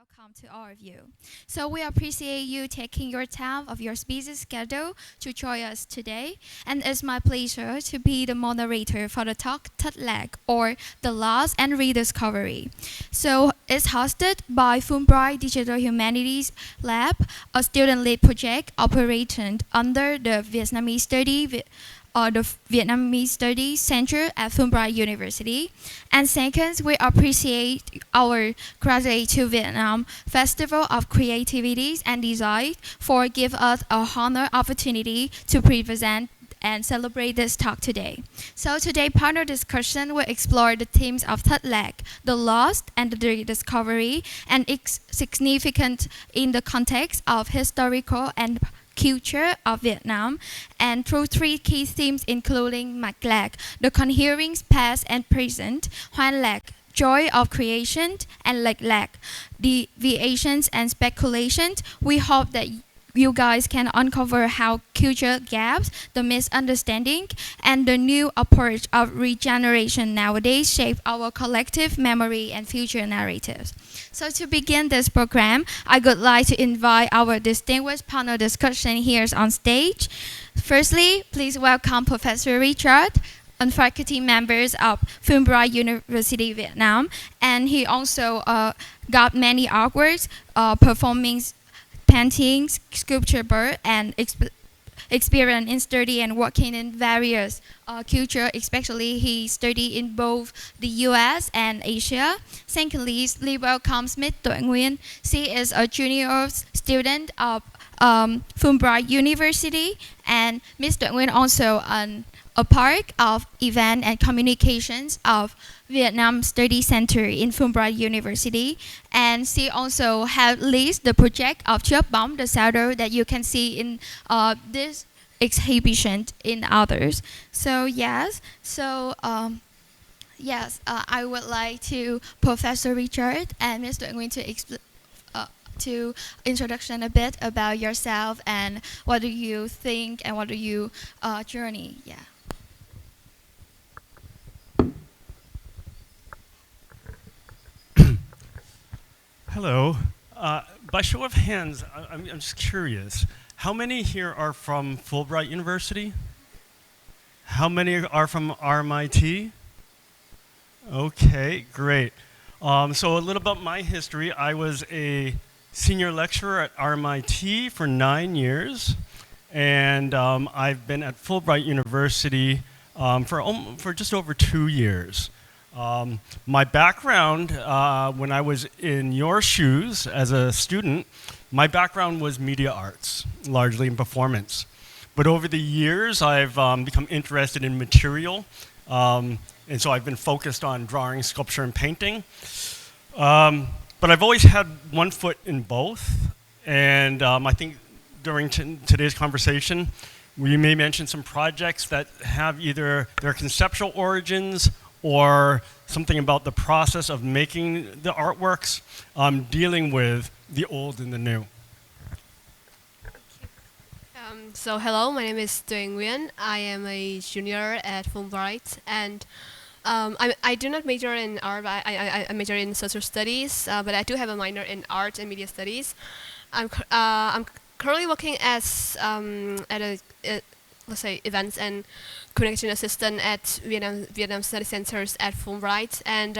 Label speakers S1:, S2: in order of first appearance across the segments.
S1: welcome to all of you. So we appreciate you taking your time of your busy schedule to join us today. And it's my pleasure to be the moderator for the talk Thất, or The Lost and Rediscovery. So it's hosted by Fulbright Digital Humanities Lab, a student-led project operated under the Vietnamese Studies Center at Fulbright University. And second, we appreciate our Graduate to Vietnam Festival of Creativity and Design for give us a honor opportunity to present and celebrate this talk today. So today, panel discussion will explore the themes of Thất, the lost and the rediscovery, and its significance in the context of historical and culture of Vietnam, and through three key themes including mạch, the coherring past and present, hoan, joy of creation, and lịch, deviations and speculations. We hope that you guys can uncover how culture gaps, the misunderstanding, and the new approach of regeneration nowadays shape our collective memory and future narratives. So to begin this program, I would like to invite our distinguished panel discussion here on stage. Firstly, please welcome Professor Richard, and faculty members of Fulbright University Vietnam, and he also got many artworks, performing paintings, sculpture, and experience in study and working in various culture, especially he studied in both the US and Asia. Secondly, we welcome Miss Tuệ Nguyen. She is a junior student of Fulbright University, and Miss Tuệ Nguyen also a part of event and communications of Vietnam Study Center in Fulbright University, and she also has leads the project of Chớp Bóng, the shadow that you can see in this exhibition in others. So I would like to Professor Richard and Mr. Nguyen to introduction a bit about yourself and what do you think and what do you journey. Yeah.
S2: Hello. By show of hands, I'm just curious. How many here are from Fulbright University? How many are from RMIT? Okay, great. So a little about my history. I was a senior lecturer at RMIT for 9 years, and I've been at Fulbright University for just over 2 years. My background, when I was in your shoes as a student, my background was media arts, largely in performance. But over the years, I've become interested in material, and so I've been focused on drawing, sculpture, and painting. But I've always had one foot in both, and I think during today's conversation, we may mention some projects that have either their conceptual origins or something about the process of making the artworks, dealing with the old and the new.
S3: So hello, my name is Tuệ Nguyen. I am a junior at Fulbright, and I do not major in art. I major in social studies, but I do have a minor in art and media studies. I'm currently working as at a let's say events and connection assistant at Vietnam Study Centers at Fulbright, and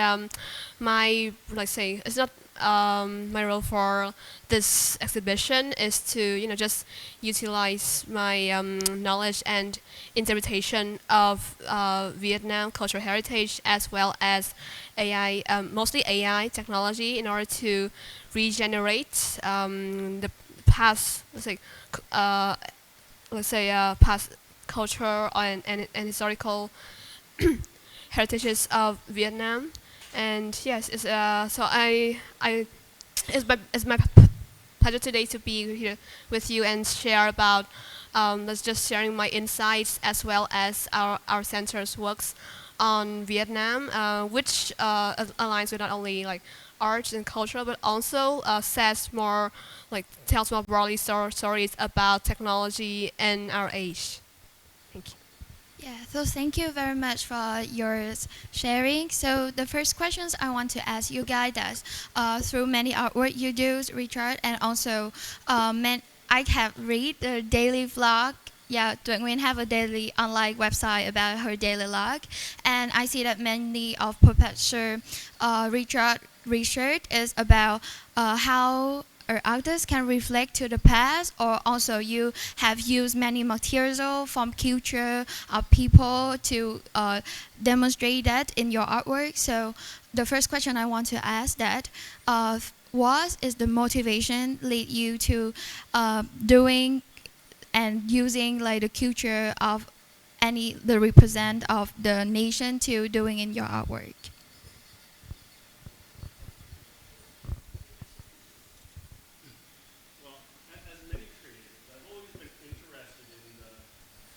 S3: my it's not my role for this exhibition is to just utilize my knowledge and interpretation of Vietnam cultural heritage as well as AI, mostly AI technology, in order to regenerate the past, past culture and historical heritages of Vietnam. And yes, it's my pleasure today to be here with you and share about just sharing my insights as well as our center's works on Vietnam, which aligns with not only art and culture, but also tells more broadly stories about technology in our age. Thank you.
S1: Yeah, so thank you very much for your sharing. So the first questions I want to ask you guys is, through many artwork you do, Richard, and also I have read the daily vlog. Yeah, Tuệ Nguyên have a daily online website about her daily log, and I see that many of Professor Richard research is about how our artists can reflect to the past, or also you have used many material from culture of people to demonstrate that in your artwork. So the first question I want to ask that, what is the motivation lead you to doing and using like the culture of the represent of the nation to doing in your artwork?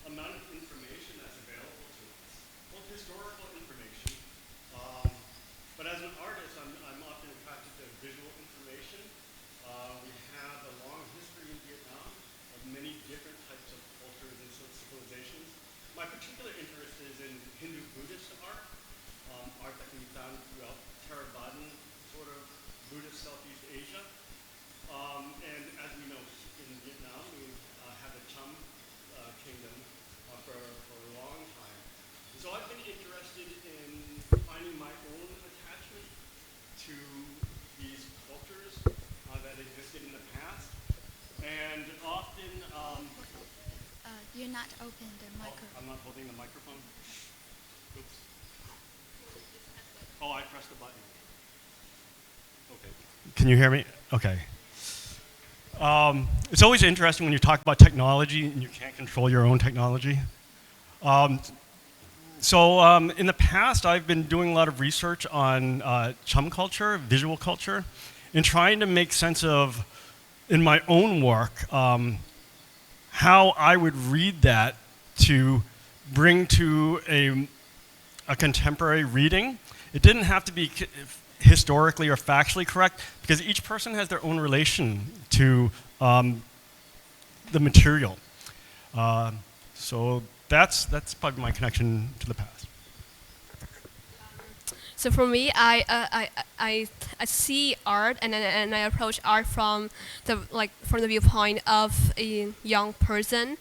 S2: Amount of information that's available to us, both historical information, but as an artist, I'm often attracted to visual information. We have a long history in Vietnam of many different types of cultures and civilizations. My particular interest is in Hindu-Buddhist art, art that can be found throughout Theravadan, sort of Buddhist Southeast Asia. And as we know, in Vietnam, we have the Trong kingdom for a long time. So I've been interested in finding my own attachment to these cultures that existed in the past. And often...
S1: you're not open the microphone.
S2: I'm not holding the microphone? Oops. Oh, I pressed the button. Okay. Can you hear me? Okay. It's always interesting when you talk about technology and you can't control your own technology. In the past, I've been doing a lot of research on Chum culture, visual culture, and trying to make sense of, in my own work, how I would read that to bring to a contemporary reading. It didn't have to be historically or factually correct, because each person has their own relation to the material. So that's probably my connection to the past.
S3: So for me, I see art and I approach art from the viewpoint of a young person,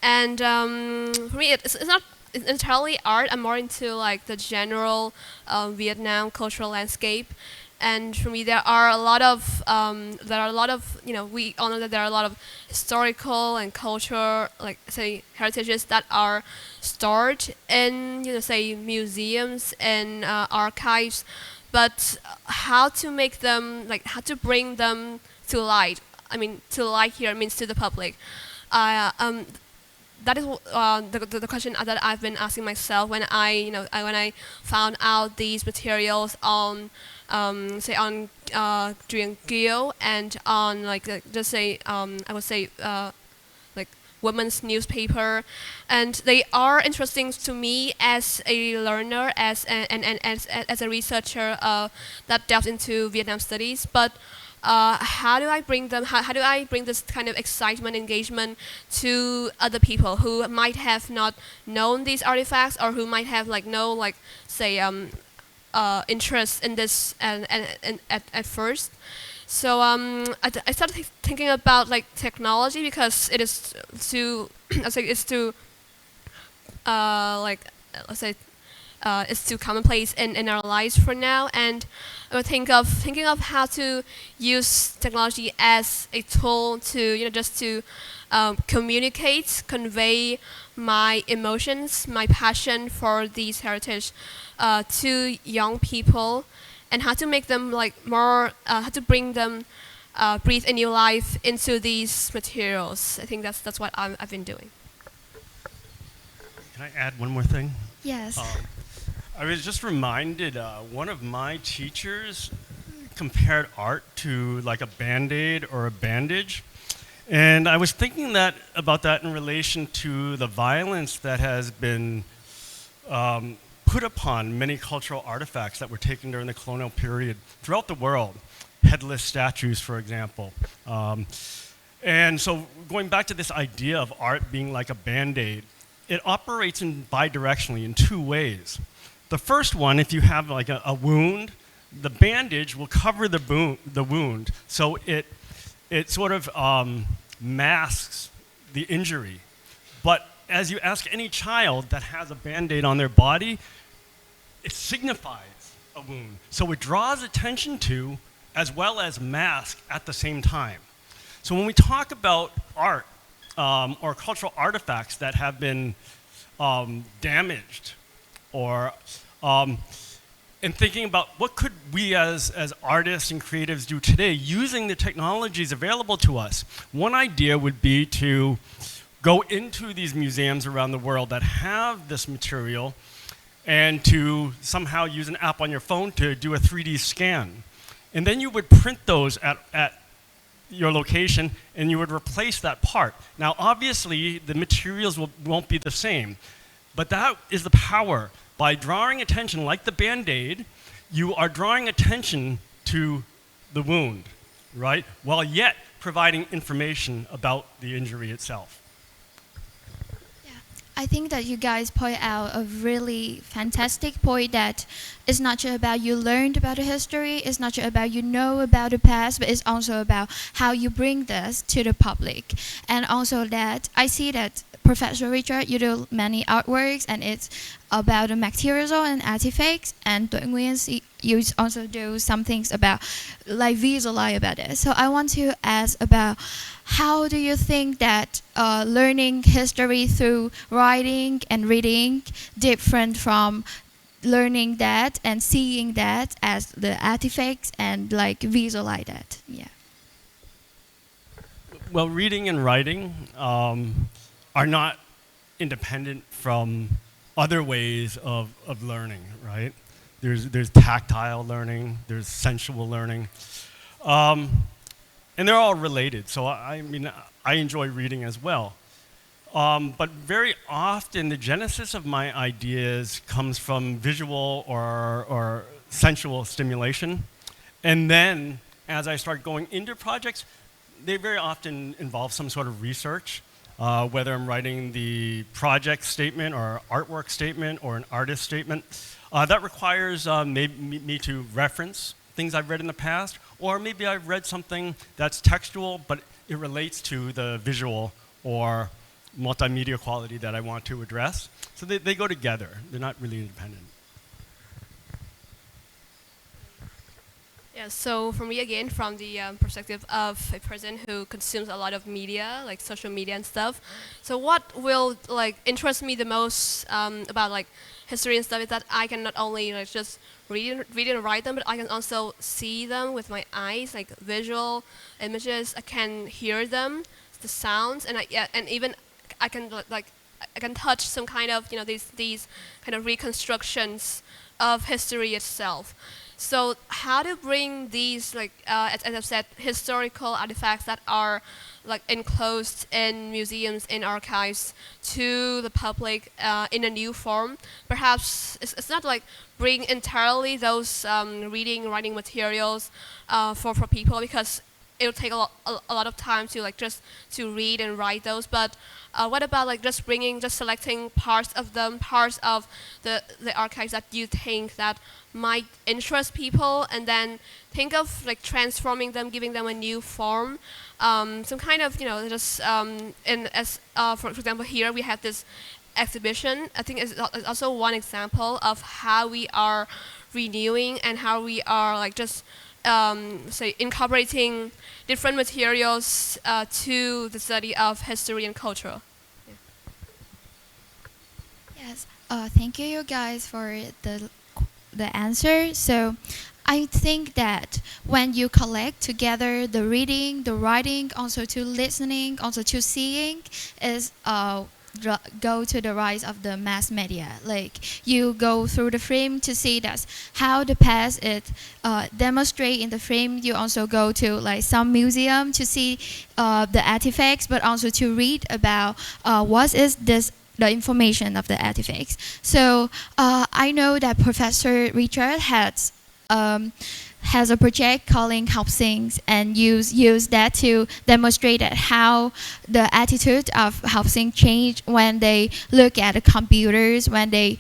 S3: and for me it's not entirely art. I'm more into like the general Vietnam cultural landscape. And for me, there are a lot of we all know that there are a lot of historical and cultural, like say, heritages that are stored in say museums and archives, but how to make them, like how to bring them to light. I mean, to light here means to the public. That is the question that I've been asking myself when I found out these materials on say on during Geo and on like just say I would say like women's newspaper, and they are interesting to me as a learner, as a researcher that delves into Vietnam studies, but. How do I bring them? How do I bring this kind of excitement, engagement to other people who might have not known these artifacts, or who might have like no like say interest in this and at first? So I started thinking about like technology, because it is too it's too like let's say. It's too commonplace in our lives for now, and I would thinking of how to use technology as a tool to just to communicate, convey my emotions, my passion for these heritage to young people, and how to make them like more, how to bring them breathe a new life into these materials. I think that's what I've been doing.
S2: Can I add one more thing?
S1: Yes.
S2: I was just reminded, one of my teachers compared art to like a Band-Aid or a bandage. And I was thinking about that in relation to the violence that has been put upon many cultural artifacts that were taken during the colonial period throughout the world. Headless statues, for example. And so going back to this idea of art being like a Band-Aid, it operates bidirectionally in two ways. The first one, if you have like a wound, the bandage will cover the wound, so it sort of masks the injury. But as you ask any child that has a Band-Aid on their body, it signifies a wound. So it draws attention to as well as mask at the same time. So when we talk about art or cultural artifacts that have been damaged, or and thinking about what could we as artists and creatives do today using the technologies available to us, one idea would be to go into these museums around the world that have this material and to somehow use an app on your phone to do a 3D scan. And then you would print those at your location and you would replace that part. Now obviously the materials won't be the same, but that is the power. By drawing attention, like the Band-Aid, you are drawing attention to the wound, right? While yet providing information about the injury itself.
S1: I think that you guys point out a really fantastic point, that it's not just about you learned about the history, it's not just about you know about the past, but it's also about how you bring this to the public. And also that I see that Professor Richard, you do many artworks and it's about the materials and artifacts, and Tuệ Nguyen, you also do some things about like visualize about it. So I want to ask about, how do you think that learning history through writing and reading different from learning that and seeing that as the artifacts and like visualize that? Yeah.
S2: Well, reading and writing are not independent from other ways of learning, right? There's tactile learning, there's sensual learning. And they're all related, so I mean, I enjoy reading as well. But very often the genesis of my ideas comes from visual or sensual stimulation. And then as I start going into projects, they very often involve some sort of research, whether I'm writing the project statement or artwork statement or an artist statement. That requires me to reference things I've read in the past, or maybe I've read something that's textual, but it relates to the visual or multimedia quality that I want to address. So they go together. They're not really independent.
S3: Yeah, so for me again, from the perspective of a person who consumes a lot of media, like social media and stuff, so what will like interest me the most about like history and stuff is that I can not only like just read and write them, but I can also see them with my eyes, like visual images. I can hear them, the sounds, and and even I can I can touch some kind of these kind of reconstructions of history itself. So how to bring these, like as I've said, historical artifacts that are like enclosed in museums, in archives, to the public in a new form. Perhaps it's not like bring entirely those reading, writing materials for people, because it will take a lot of time to like just to read and write those. But what about like just selecting parts of them, parts of the archives that you think that might interest people, and then think of like transforming them, giving them a new form, some kind of just for example, here we have this exhibition. I think it's also one example of how we are renewing and how we are like just say incorporating different materials to the study of history and culture.
S1: Yes. Thank you guys for the answer. So I think that when you collect together the reading, the writing, also to listening, also to seeing, is go to the rise of the mass media. Like you go through the frame to see that how the past is demonstrate in the frame. You also go to like some museum to see the artifacts, but also to read about what is this, the information of the artifacts. So I know that Professor Richard has a project calling Học sinh and use that to demonstrate that how the attitude of học sinh change when they look at the computers, when they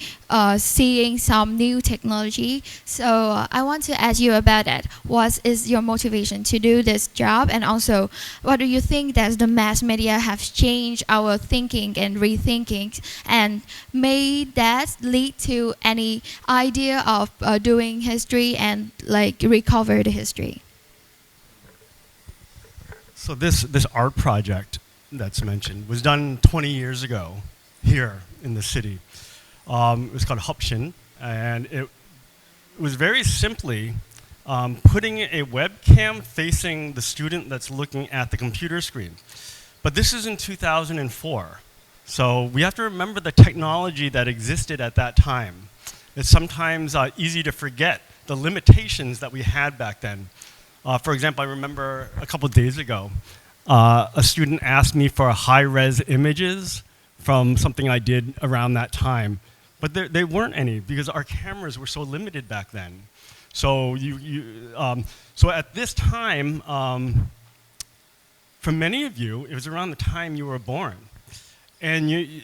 S1: seeing some new technology. So I want to ask you about that. What is your motivation to do this job, and also what do you think that the mass media have changed our thinking and rethinking, and may that lead to any idea of doing history and like recover the history?
S2: So this art project that's mentioned was done 20 years ago here in the city. It was called Hupshin, and it was very simply putting a webcam facing the student that's looking at the computer screen. But this is in 2004. So we have to remember the technology that existed at that time. It's sometimes easy to forget the limitations that we had back then. For example, I remember a couple days ago, a student asked me for high-res images from something I did around that time. But they weren't any because our cameras were so limited back then. So so at this time, for many of you, it was around the time you were born. And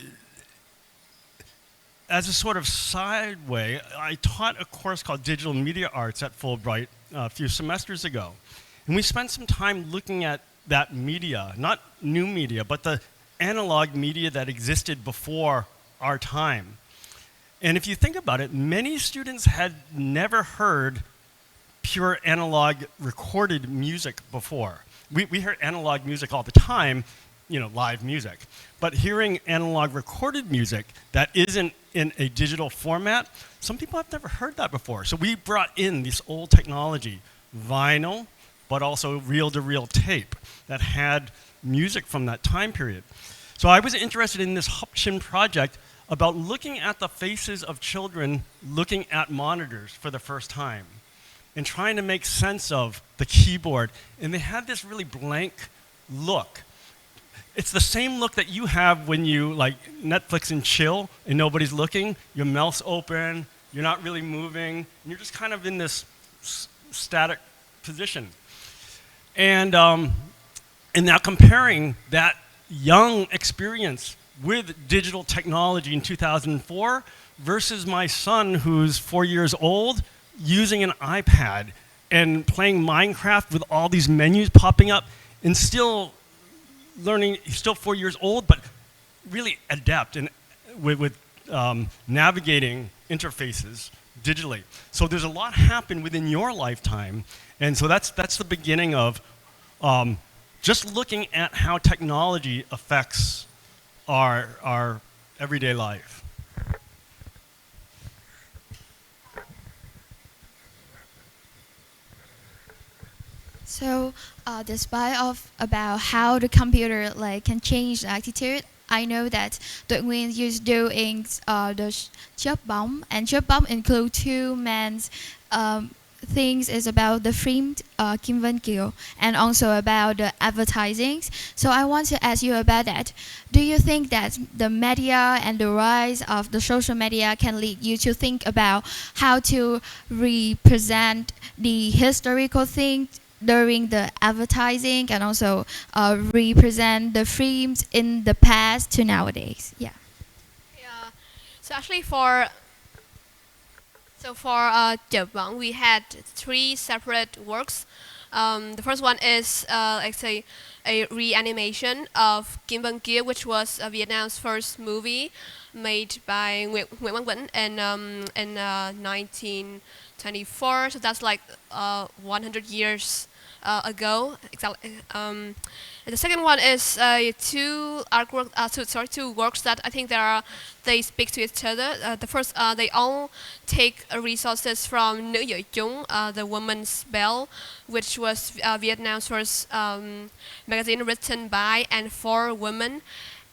S2: as a sort of side way, I taught a course called Digital Media Arts at Fulbright a few semesters ago. And we spent some time looking at that media, not new media, but the analog media that existed before our time. And if you think about it, many students had never heard pure analog recorded music before. We hear analog music all the time, you know, live music. But hearing analog recorded music that isn't in a digital format, some people have never heard that before. So we brought in this old technology, vinyl, but also reel-to-reel tape that had music from that time period. So I was interested in this Hupshin project about looking at the faces of children looking at monitors for the first time and trying to make sense of the keyboard. And they had this really blank look. It's the same look that you have when you like Netflix and chill and nobody's looking, your mouth's open, you're not really moving, and you're just kind of in this static position. And now comparing that young experience with digital technology in 2004 versus my son who's 4 years old using an iPad and playing Minecraft with all these menus popping up and still learning. He's still 4 years old, but really adept in, with navigating interfaces digitally. So there's a lot happen within your lifetime, and so that's the beginning of just looking at how technology affects our everyday life.
S1: So, despite of about how the computer like can change the attitude, I know that Tuệ Nguyên used doing the chớp bóng, and chớp bóng include two men's things is about the film Kim Vân Kiều and also about the advertising. So I want to ask you about that. Do you think that the media and the rise of the social media can lead you to think about how to represent the historical things during the advertising and also represent the films in the past to nowadays? Yeah.
S3: Yeah. So actually for chớp bóng, we had 3 separate works. The first one is like say a reanimation of Kim Vân Kiều, which was Vietnam's first movie made by Nguyễn Quang Vĩnh in 1924. So that's like 100 years ago. Exactly. The second one is two works that I think they speak to each other. The first, they all take resources from Nữ Giới Chúng, the Woman's Bell, which was Vietnam's first magazine written by and for women.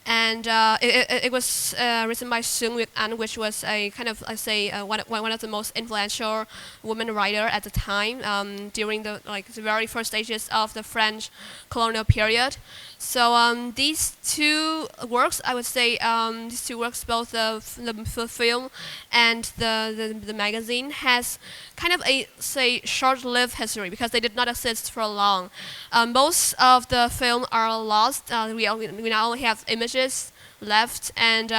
S3: And it was written by Xuân Nguyệt Anh, which was a kind of, I say, one of the most influential women writer at the time during the very first stages of the French colonial period. So these two works, I would say, these two works, both the film and the magazine, has kind of a, say, short-lived history because they did not exist for long. Most of the film are lost. We now only have images left, and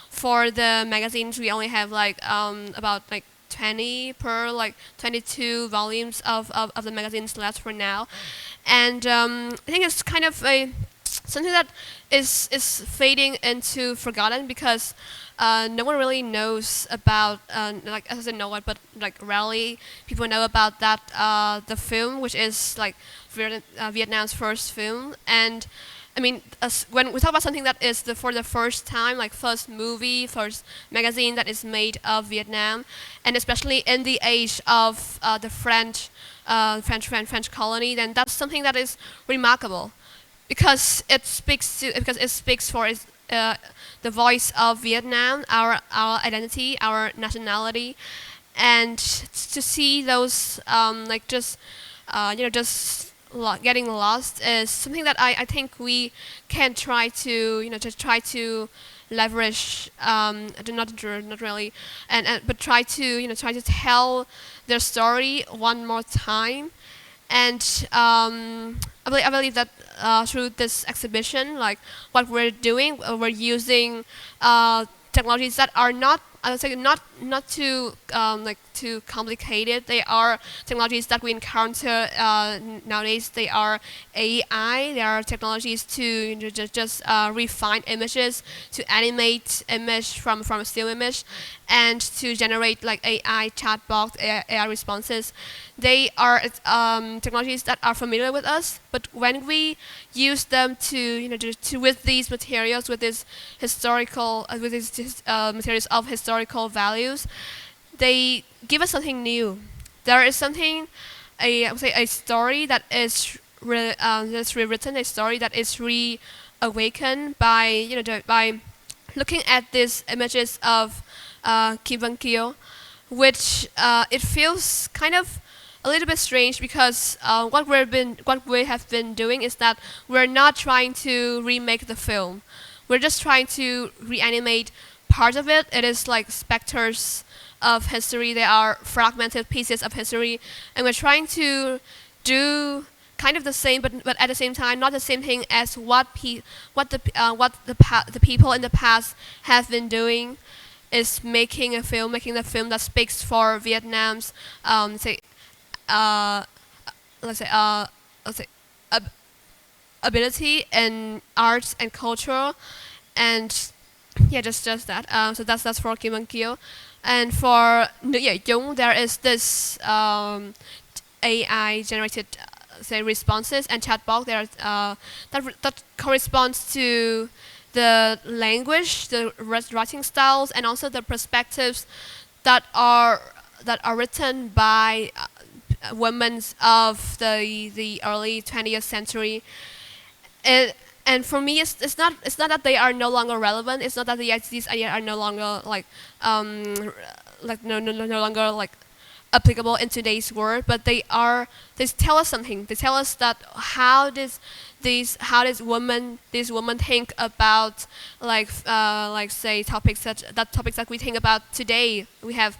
S3: for the magazines we only have about 20 per 22 volumes of the magazines left for now. And I think it's kind of something that is fading into forgotten because no one really knows about as I said, no one, but rarely people know about that the film, which is Vietnam's first film. And I mean, when we talk about something that is for the first time, first movie, first magazine that is made of Vietnam, and especially in the age of the French colony, then that's something that is remarkable, because it speaks for the voice of Vietnam, our identity, our nationality, and to see those getting lost is something that I think we can try to leverage, not really, but try to tell their story one more time. And I believe that through this exhibition, what we're doing, we're using technologies that are not, I would say, not too too complicated. They are technologies that we encounter nowadays. They are AI. They are technologies to just refine images, to animate image from a still image, and to generate AI chatbot, AI responses. They are technologies that are familiar with us, but when we use them with these materials, with these historical, materials of historical values, they give us something new. There is something, I would say, a story that is rewritten, a story that is reawakened by looking at these images of Kim Van Kiel, which it feels kind of a little bit strange because what we have been doing is that we're not trying to remake the film. We're just trying to reanimate part of it. It is like specters of history. They are fragmented pieces of history, and we're trying to do kind of the same, but at the same time not the same thing as what the people in the past have been doing. Is making the film that speaks for Vietnam's ability in arts and culture, and yeah, just that. So that's for Kim Van Kiel. And for Chúng, there is this AI generated responses and chatbot there that corresponds to the language, the writing styles, and also the perspectives that are written by women of the early 20th century. And for me, it's not that they are no longer relevant. It's not that these ideas are no longer no longer applicable in today's world. But they tell us something. They tell us that how these women think about say topics that we think about today. We have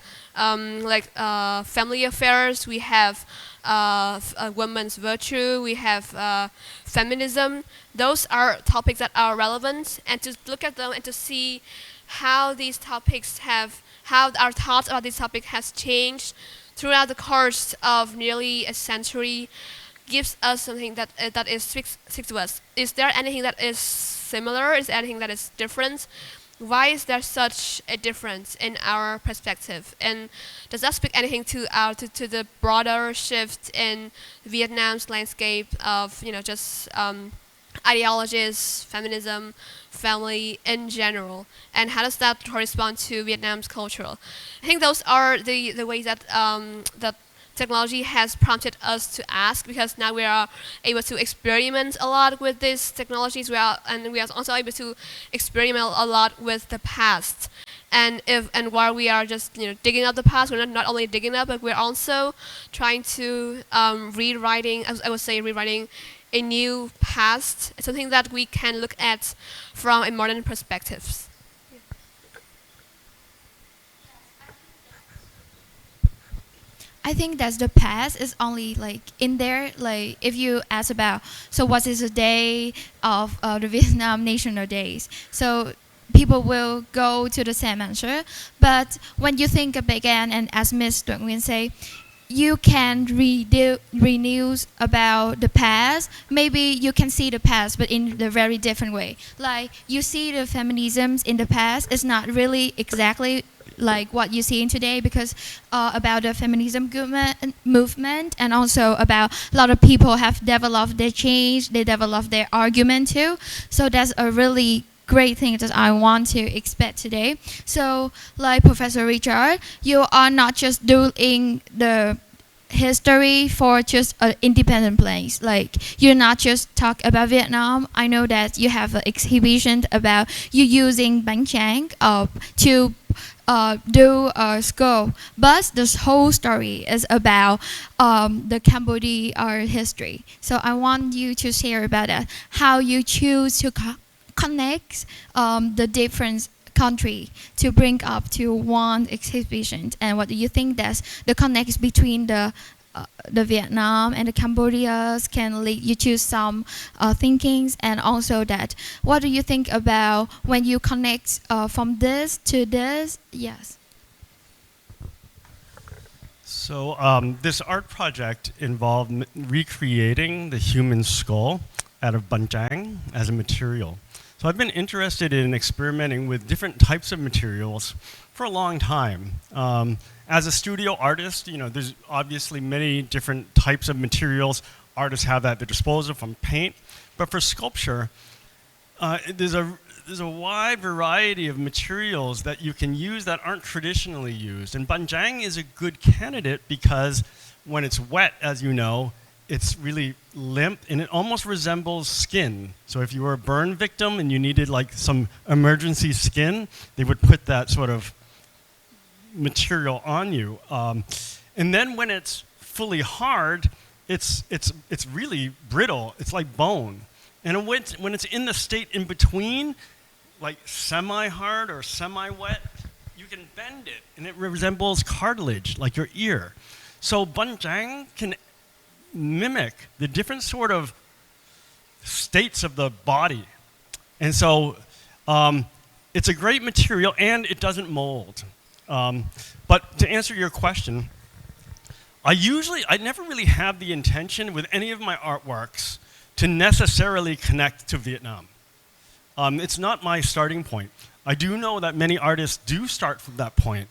S3: family affairs. We have women's virtue. We have feminism. Those are topics that are relevant, and to look at them and to see how our thoughts about this topic has changed throughout the course of nearly a century gives us something that speaks to us. Is there anything that is similar? Is there anything that is different? Why is there such a difference in our perspective? And does that speak anything to the broader shift in Vietnam's landscape of ideologies, feminism, family in general, and how does that correspond to Vietnam's culture? I think those are the ways that that technology has prompted us to ask, because now we are able to experiment a lot with these technologies. We are also able to experiment a lot with the past. And while we are just digging up the past, we're not only digging up, but we're also trying to rewriting a new past, something that we can look at from a modern perspective.
S1: I think that the past is only like in there. Like if you ask about, so what is the day of the Vietnam National Days? So people will go to the same answer. But when you think of again, and as Ms. Tuệ Nguyên say, you can renew about the past. Maybe you can see the past, but in a very different way. Like you see the feminisms in the past, it's not really exactly like what you see in today, because about the feminism movement, and also about a lot of people have developed their change, they developed their argument too. So that's a really great thing that I want to expect today. So like Professor Richard, you are not just doing the history for just an independent place. Like you're not just talk about Vietnam. I know that you have an exhibition about you using bánh tráng to do a school, but this whole story is about the Cambodia art history. So I want you to share about that, how you choose to connect the different country to bring up to one exhibition, and what do you think that the connects between the Vietnam and the Cambodias can lead you to some thinkings, and also that what do you think about when you connect from this to this? Yes.
S2: So this art project involved recreating the human skull out of bánh tráng as a material. So I've been interested in experimenting with different types of materials for a long time. As a studio artist, you know, there's obviously many different types of materials artists have at their disposal, from paint. But for sculpture, there's a wide variety of materials that you can use that aren't traditionally used. And bánh tráng is a good candidate because when it's wet, as you know, it's really limp and it almost resembles skin. So if you were a burn victim and you needed like some emergency skin, they would put that sort of material on you. And then when it's fully hard, it's really brittle. It's like bone. And when it's in the state in between, like semi-hard or semi-wet, you can bend it and it resembles cartilage, like your ear. So bánh tráng can mimic the different sort of states of the body. And so it's a great material and it doesn't mold. But to answer your question, I never really have the intention with any of my artworks to necessarily connect to Vietnam. It's not my starting point. I do know that many artists do start from that point.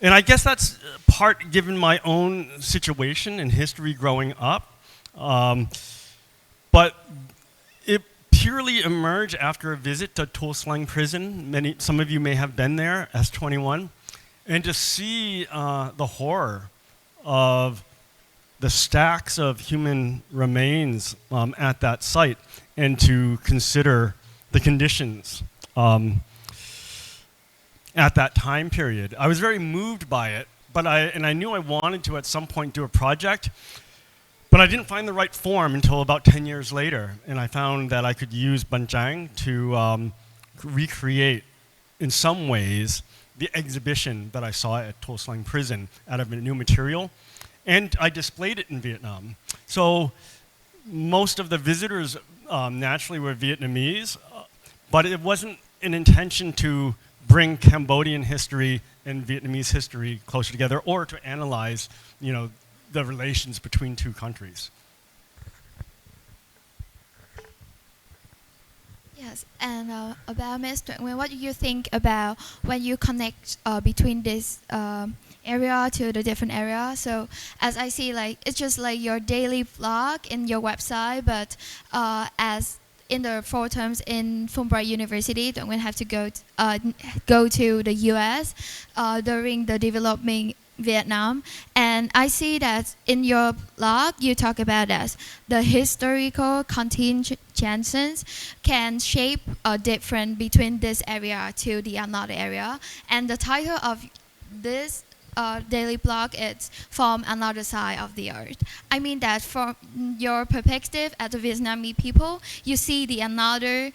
S2: And I guess that's part given my own situation and history growing up. But it purely emerged after a visit to Tuol Sleng prison. Some of you may have been there, S21. And to see the horror of the stacks of human remains at that site, and to consider the conditions at that time period. I was very moved by it, but I knew I wanted to at some point do a project, but I didn't find the right form until about 10 years later, and I found that I could use bánh tráng to recreate, in some ways, the exhibition that I saw at Tuol Sleng prison out of a new material, and I displayed it in Vietnam. So most of the visitors naturally were Vietnamese, but it wasn't an intention to bring Cambodian history and Vietnamese history closer together, or to analyze, you know, the relations between two countries.
S1: Yes, and about Ms. Tuệ Nguyên, what do you think about when you connect between this area to the different area? So as I see, like it's just like your daily vlog in your website, but as in the 4 terms in Fulbright University, Tuệ Nguyên have to go to the U.S. During the developing Vietnam, and I see that in your blog you talk about that the historical contingencies can shape a difference between this area to the another area, and the title of this daily blog is from another side of the earth. I mean that from your perspective as a Vietnamese people, you see the another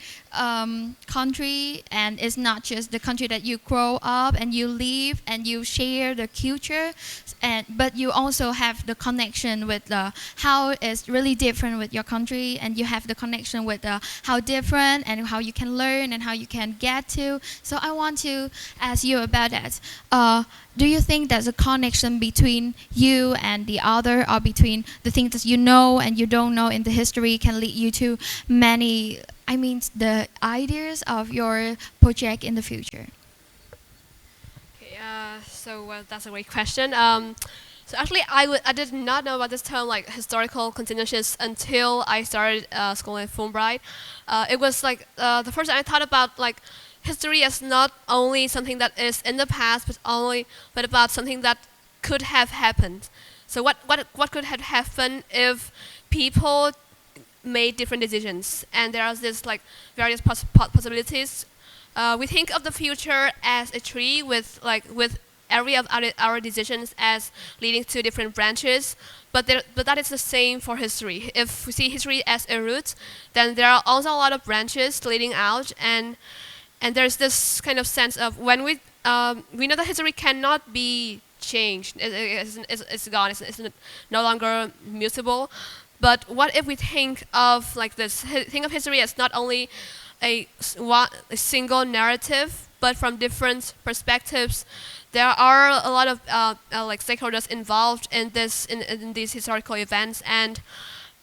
S1: country, and it's not just the country that you grow up and you live and you share the culture, but you also have the connection with how it's really different with your country, and you have the connection with how different and how you can learn and how you can get to. So I want to ask you about that. Do you think there's a connection between you and the other, or between the things that you know and you don't know in the history can lead you to many, I mean, the ideas of your project in the future?
S3: Okay, so that's a great question. So actually, I did not know about this term like historical continuous until I started school at Fulbright. It was like the first time I thought about like history as not only something that is in the past, but about something that could have happened. So what could have happened if people made different decisions? And there are this like various possibilities. We think of the future as a tree with every of our decisions as leading to different branches, but that is the same for history. If we see history as a root, then there are also a lot of branches leading out, and there's this kind of sense of when we know that history cannot be changed. It's gone. It's no longer mutable. But what if we think of like this? Think of history as not only a single narrative, but from different perspectives. There are a lot of like stakeholders involved in these historical events, and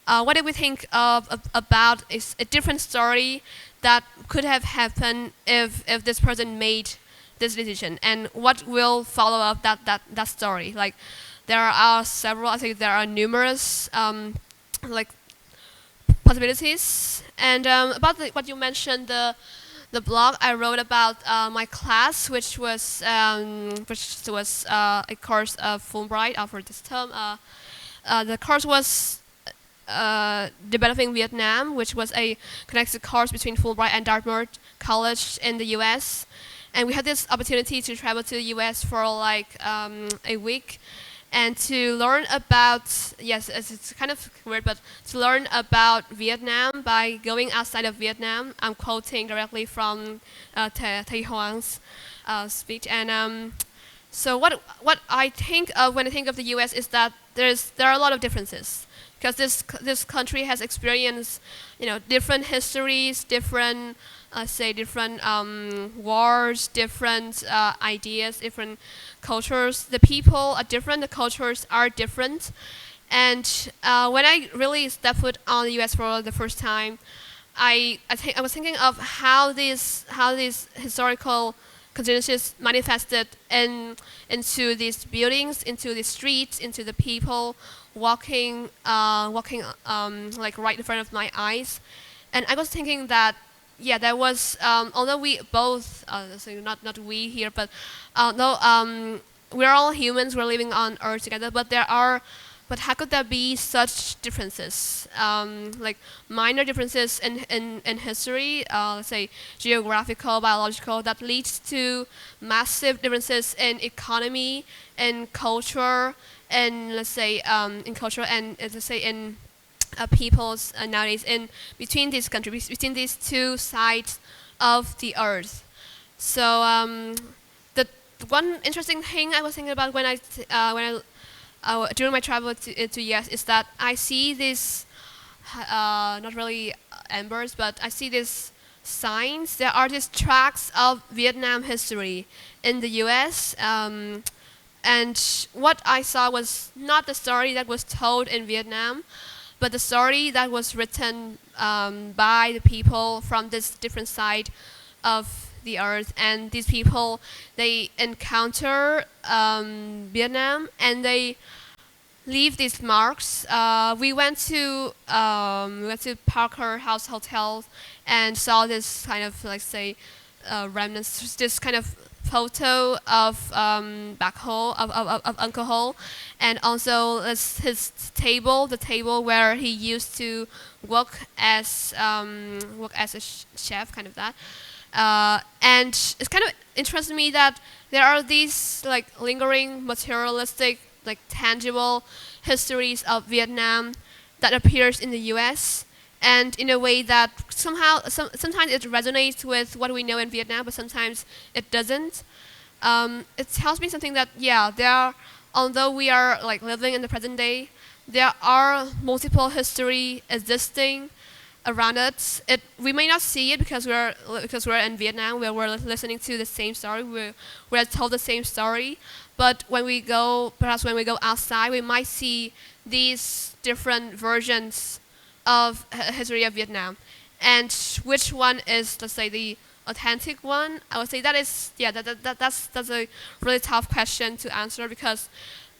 S3: what if we think about is a different story that could have happened if this person made this decision, and what will follow up that story? Like there are several. I think there are numerous like possibilities. And about what you mentioned, the blog I wrote about my class, which was a course of Fulbright offered this term. The course was Developing Vietnam, which was a connected course between Fulbright and Dartmouth College in the U.S. And we had this opportunity to travel to the U.S. for like a week, and to learn about, yes, it's kind of weird, but to learn about Vietnam by going outside of Vietnam. I'm quoting directly from Thầy Hoang's speech. And so what I think of when I think of the U.S. is that there are a lot of differences, because this country has experienced, different histories, different wars, different ideas, different cultures. The people are different, the cultures are different. And when I really stepped foot on the U.S. for the first time, I was thinking of how these historical continuities manifested into these buildings, into the streets, into the people walking like right in front of my eyes. And I was thinking that, yeah, there was, although we both, so not we here, but we're all humans, we're living on Earth together, but how could there be such differences, like minor differences in history, let's say geographical, biological, that leads to massive differences in economy, in culture, and let's say in culture, and let's say in peoples nowadays, in between these countries, between these two sides of the earth. So the one interesting thing I was thinking about when I during my travel to US is that I see these not really embers, but I see these signs. There are these tracks of Vietnam history in the US. And what I saw was not the story that was told in Vietnam, but the story that was written by the people from this different side of the earth. And these people, they encounter Vietnam, and they leave these marks. We went to Parker House Hotel and saw this kind of, like, say, remnants, this kind of photo of Bác Hồ, of Uncle Ho, and also his table, the table where he used to work as a chef, kind of that. And it's kind of interests me that there are these like lingering materialistic, like tangible histories of Vietnam that appears in the U.S. and in a way that somehow sometimes it resonates with what we know in Vietnam, but sometimes it doesn't. It tells me something that there are, although we are like living in the present day, there are multiple history existing around us. We may not see it because we're in Vietnam, where we're listening to the same story, we're told the same story. But when we go outside, we might see these different versions of history of Vietnam. And which one is, let's say, the authentic one? I would say that is, that's a really tough question to answer, because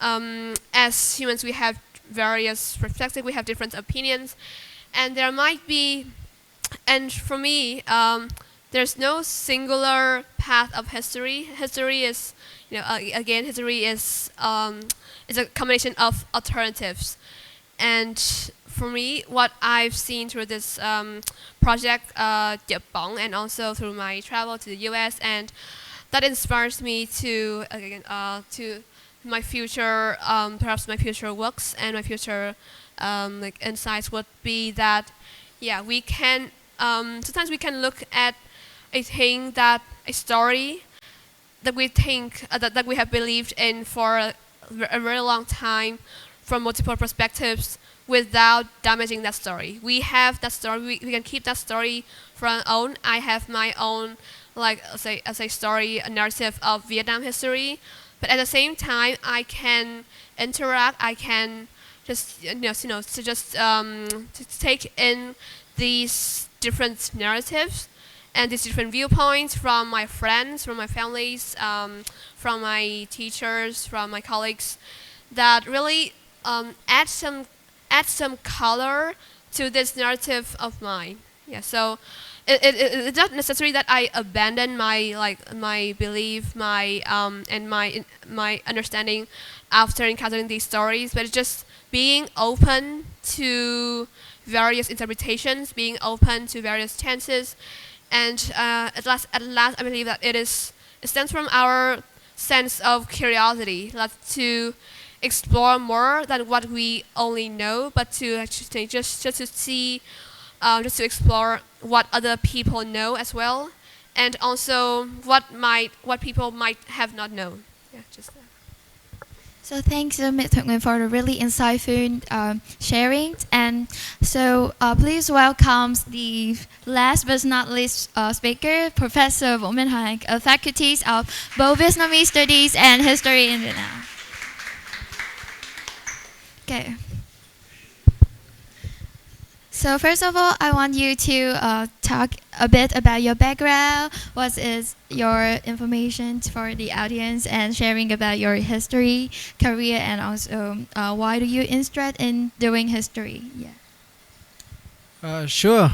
S3: as humans we have various perspectives, we have different opinions, and there might be, and for me, there's no singular path of history. History is, again, history is a combination of alternatives. And for me, what I've seen through this project, and also through my travel to the U.S., and that inspires me to, again, to my future, perhaps my future works and my future like insights would be that, we can, sometimes we can look at a story that we think, that we have believed in for a very long time from multiple perspectives without damaging that story. We have that story, we can keep that story for our own. I have my own, like, as a story, a narrative of Vietnam history, but at the same time, I can interact, I can just, to take in these different narratives and these different viewpoints from my friends, from my families, from my teachers, from my colleagues, that really add some color to this narrative of mine. So it's not necessary that I abandon my belief, and my understanding after encountering these stories, but it's just being open to various interpretations, being open to various chances, and at last, I believe that it stems from our sense of curiosity, to explore more than what we only know, but to actually just to see, just to explore what other people know as well, and also what people might have not known. Just that.
S1: So thanks, Ms. Thuận Nguyen, for the really insightful sharing. And so please welcome the last but not least speaker, Professor Vũ Minh Hoàng, of Faculties of both Vietnamese Studies and History in Vietnam. Okay. So first of all, I want you to talk a bit about your background. What is your information for the audience, and sharing about your history, career, and also why do you interested in doing history?
S4: Sure.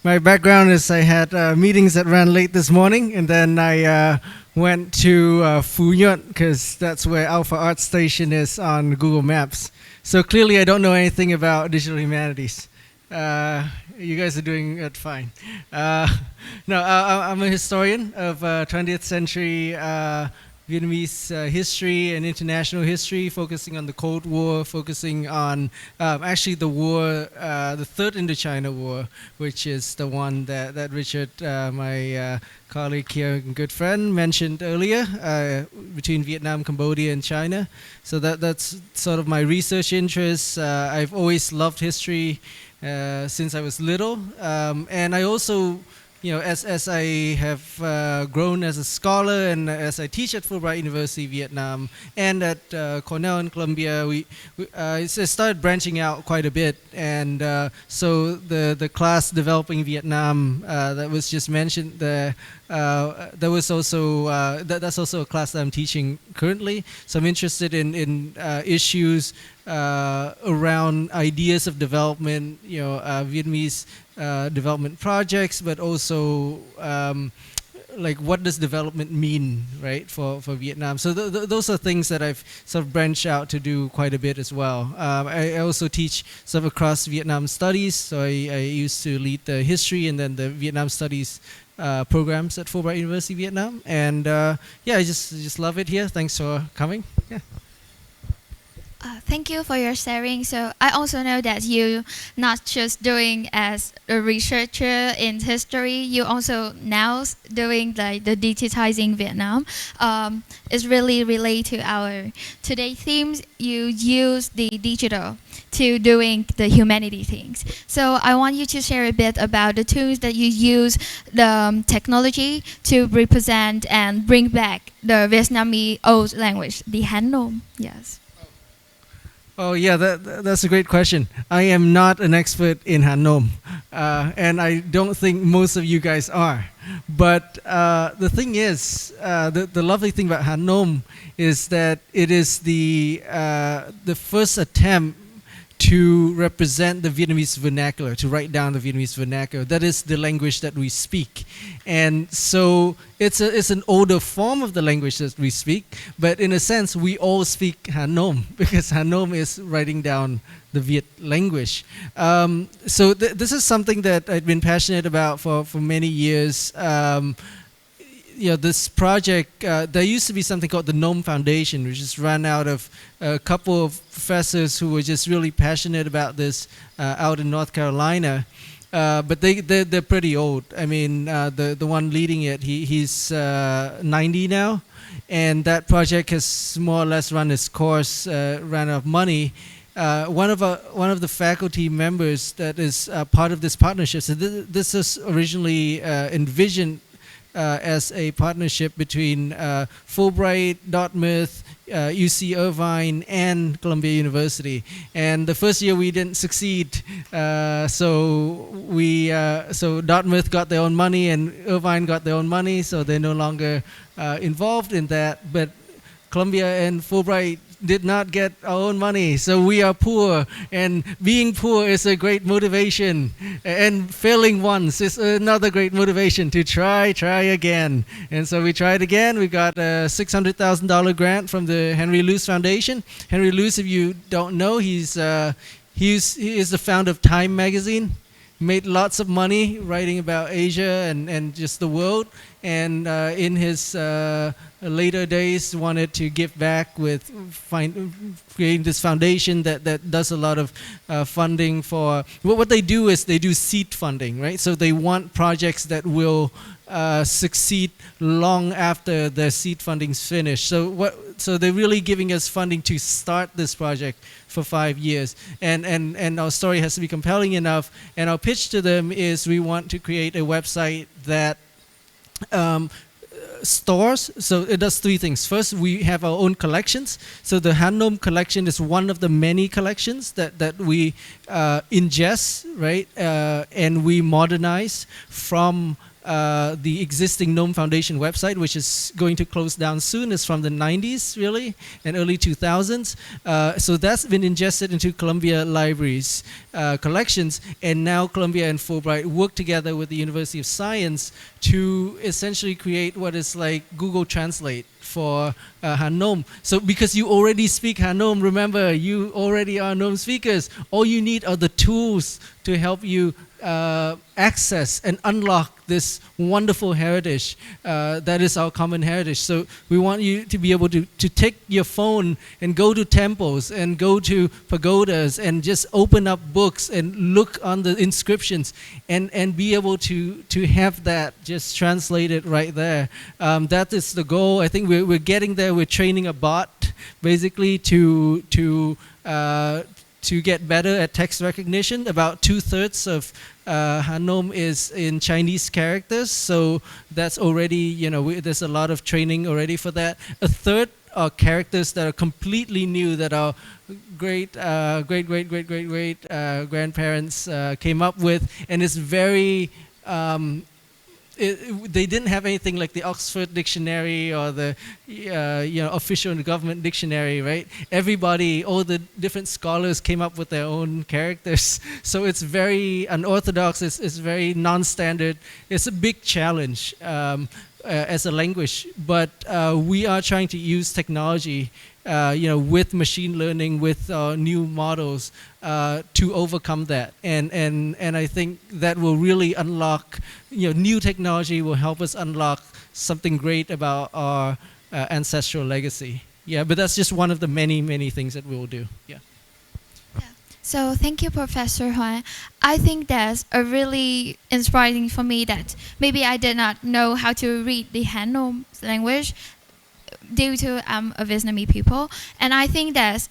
S4: My background is I had meetings that ran late this morning, and then I went to Phu Nhuận, because that's where Alpha Art Station is on Google Maps. So clearly I don't know anything about digital humanities. You guys are doing it fine. No, I'm a historian of 20th century Vietnamese history and international history, focusing on the Cold War, focusing on actually the war, the Third Indochina War, which is the one that Richard, my colleague here and good friend, mentioned earlier, between Vietnam, Cambodia, and China. So that's sort of my research interest. I've always loved history since I was little, and I also, as I have grown as a scholar and as I teach at Fulbright University Vietnam and at Cornell and Columbia, I started branching out quite a bit. And so the class Developing Vietnam that was just mentioned, that's also a class that I'm teaching currently. So I'm interested in issues around ideas of development, Vietnamese development projects, but also like what does development mean, right, for Vietnam? So those are things that I've sort of branched out to do quite a bit as well. I also teach sort of across Vietnam studies, so I used to lead the history and then the Vietnam studies programs at Fulbright University Vietnam, and yeah, I just love it here. Thanks for coming. Yeah.
S1: Thank you for your sharing. So I also know that you not just doing as a researcher in history, you also now doing the digitizing Vietnam. It's really related to our today themes. You use the digital to doing the humanity things. So I want you to share a bit about the tools that you use the technology to represent and bring back the Vietnamese old language, the Han Nom. Yes.
S4: Oh yeah, that's a great question. I am not an expert in Han Nom, and I don't think most of you guys are. But the thing is, the lovely thing about Han Nom is that it is the first attempt to represent the Vietnamese vernacular, to write down the Vietnamese vernacular. That is the language that we speak. And so it's an older form of the language that we speak, but in a sense, we all speak Han Nom, because Han Nom is writing down the Viet language. So this is something that I've been passionate about for many years. This project, there used to be something called the Nom Foundation, which is run out of a couple of professors who were just really passionate about this out in North Carolina. But they're pretty old. I mean, the one leading it, he's 90 now, and that project has more or less run its course, ran out of money. One of the faculty members that is part of this partnership, so this is originally envisioned as a partnership between Fulbright, Dartmouth, UC Irvine, and Columbia University. And the first year we didn't succeed, so Dartmouth got their own money and Irvine got their own money, so they're no longer involved in that. But Columbia and Fulbright did not get our own money, so we are poor, and being poor is a great motivation, and failing once is another great motivation to try again. And so we tried again. We got a $600,000 grant from the Henry Luce Foundation. Henry Luce, if you don't know, he is the founder of Time magazine. Made lots of money writing about Asia and just the world, and in his later days wanted to give back with creating this foundation that does a lot of funding for what they do is they do seed funding, right? So they want projects that will succeed long after the seed funding's finished. So they're really giving us funding to start this project for 5 years, and our story has to be compelling enough. And our pitch to them is we want to create a website that stores. So it does three things. First, we have our own collections. So the Han Nom collection is one of the many collections that we ingest, right, and we modernize from the existing Nom Foundation website, which is going to close down soon. It's from the 90s, really, and early 2000s. So that's been ingested into Columbia Library's collections, and now Columbia and Fulbright work together with the University of Science to essentially create what is like Google Translate for Han Nom. So because you already speak Han Nom, remember, you already are Nom speakers. All you need are the tools to help you access and unlock this wonderful heritage that is our common heritage. So we want you to be able to take your phone and go to temples and go to pagodas and just open up books and look on the inscriptions and be able to have that just translated right there. That is the goal. I think we're getting there. We're training a bot basically to get better at text recognition. About 2/3 of Han Nom is in Chinese characters, so that's already, there's a lot of training already for that. 1/3 are characters that are completely new that our great grandparents came up with, and it's very they didn't have anything like the Oxford Dictionary or the official government dictionary, right? Everybody, all the different scholars came up with their own characters. So it's very unorthodox. It's very non-standard. It's a big challenge. as a language, but we are trying to use technology, with machine learning, with new models to overcome that. And I think that will really unlock, new technology will help us unlock something great about our ancestral legacy. Yeah, but that's just one of the many, many things that we will do. Yeah.
S1: So thank you, Professor Huan. I think that's a really inspiring for me that maybe I did not know how to read the Hanoi language due to I'm a Vietnamese people. And I think that's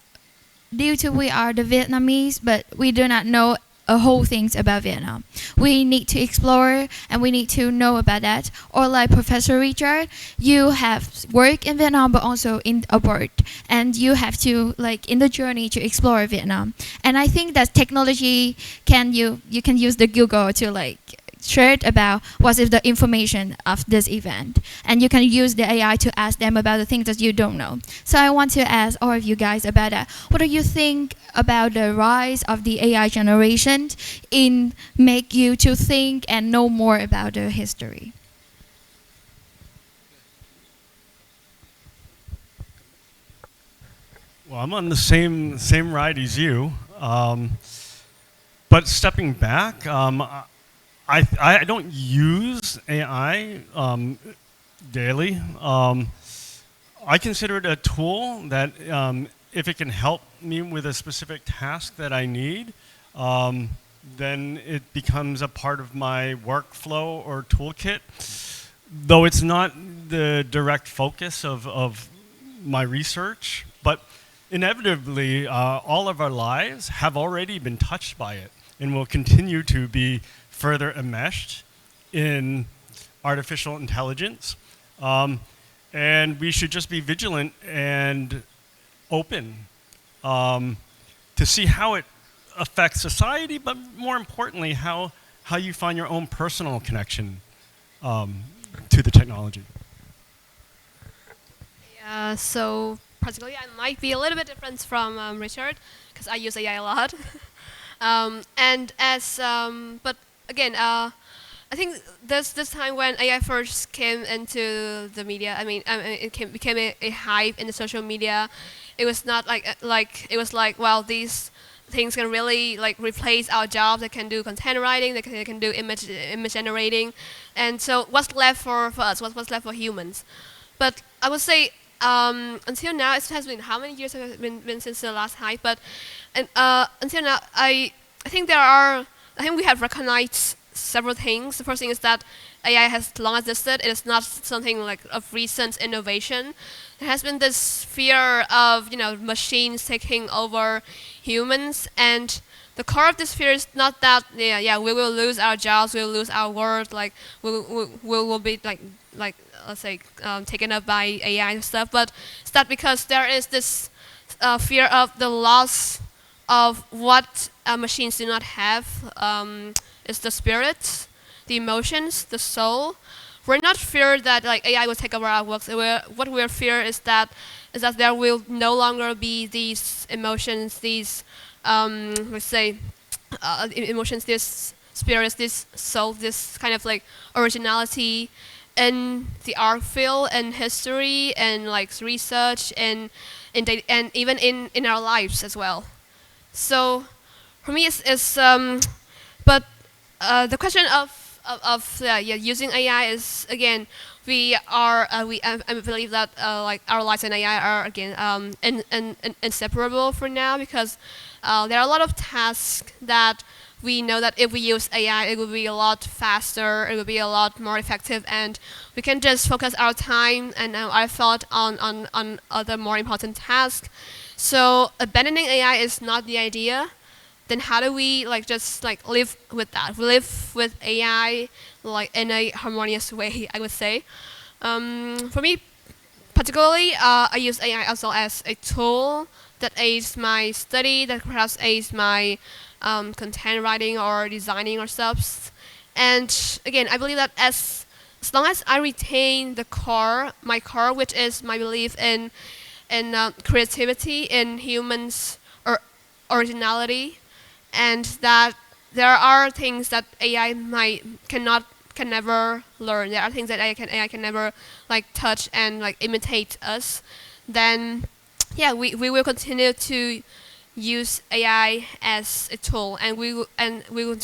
S1: due to we are the Vietnamese, but we do not know a whole things about Vietnam. We need to explore and we need to know about that. Or like Professor Richard, you have worked in Vietnam but also in abroad, and you have to like in the journey to explore Vietnam. And I think that technology you can use the Google to like shared about what is the information of this event, and you can use the AI to ask them about the things that you don't know. So I want to ask all of you guys about that. What do you think about the rise of the AI generation in make you to think and know more about the history?
S2: Well, I'm on the same ride as you, but stepping back, I don't use AI daily. I consider it a tool that if it can help me with a specific task that I need, then it becomes a part of my workflow or toolkit. Though it's not the direct focus of my research, but inevitably all of our lives have already been touched by it and will continue to be further enmeshed in artificial intelligence. And we should just be vigilant and open to see how it affects society, but more importantly, how you find your own personal connection to the technology.
S3: Yeah, so particularly I might be a little bit different from Richard, because I use AI a lot. But again, I think this time when AI first came into the media, it became a hype in the social media. It was not it was like, well, these things can really like replace our jobs. They can do content writing. They can do image generating. And so what's left for us? What's left for humans? But I would say until now, it has been how many years have it been since the last hype? But until now, I think we have recognized several things. The first thing is that AI has long existed. It is not something like of recent innovation. There has been this fear of machines taking over humans, and the core of this fear is not that we will lose our jobs, we will lose our work, like we will be like let's say taken up by AI and stuff. But it's that because there is this fear of the loss of what machines do not have, is the spirit, the emotions, the soul. We're not feared that like AI will take over our works. What we're fear is that there will no longer be these emotions, these let's say emotions, this spirit, this soul, this kind of like originality in the art field and history and like research and even in our lives as well. So for me, but the question of using AI is, again, I believe that like our lives and AI are again inseparable for now, because there are a lot of tasks that we know that if we use AI, it will be a lot faster, it will be a lot more effective, and we can just focus our time and our thought on other more important tasks. So abandoning AI is not the idea. Then how do we like just like live with that? We live with AI like in a harmonious way, I would say. For me, particularly, I use AI also as a tool that aids my study, that perhaps aids my content writing or designing or stuff. And again, I believe that as long as I retain my core, which is my belief in creativity, in humans' originality, and that there are things that AI cannot can never learn, there are things that AI can never like touch and like imitate us, then yeah, we will continue to use AI as a tool, and we will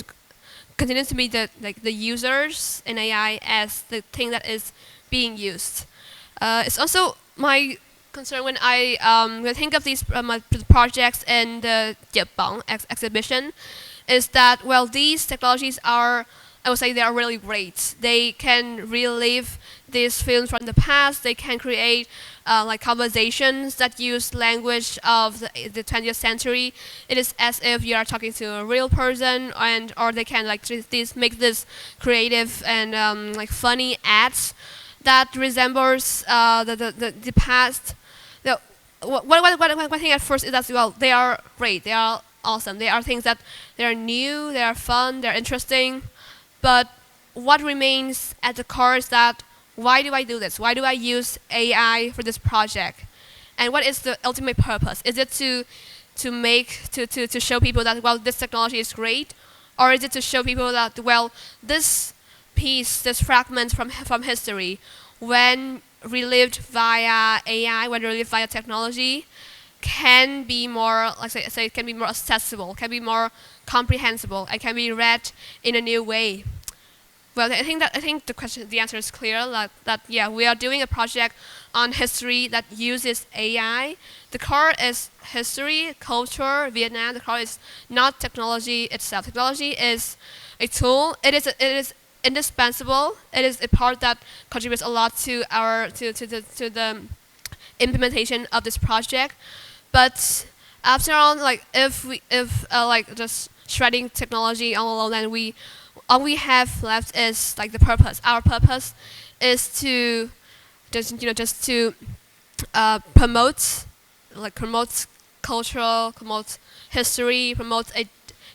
S3: continue to be the users in AI as the thing that is being used. It's also my concern when I think of these projects in the Diệp exhibition, is that, well, these technologies are, I would say, they are really great. They can relive these films from the past. They can create like conversations that use language of the 20th century. It is as if you are talking to a real person, and or they can like make this creative and like funny ads that resembles the past. One thing at first is that, well, they are great. They are awesome. They are things that they are new. They are fun. They are interesting. But what remains at the core is that, why do I do this? Why do I use AI for this project? And what is the ultimate purpose? Is it to show people that, well, this technology is great? Or is it to show people that, well, this piece, this fragment from history, when relived via AI, when relived via technology, can be more, like say, can be more accessible, can be more comprehensible, and can be read in a new way. Well, I think the answer is clear. That yeah, we are doing a project on history that uses AI. The core is history, culture, Vietnam. The core is not technology itself. Technology is a tool. It is indispensable. It is a part that contributes a lot to the implementation of this project. But after all, like if like just shredding technology all alone, then all we have left is like the purpose. Our purpose is to just to promote culture, promote history, promote a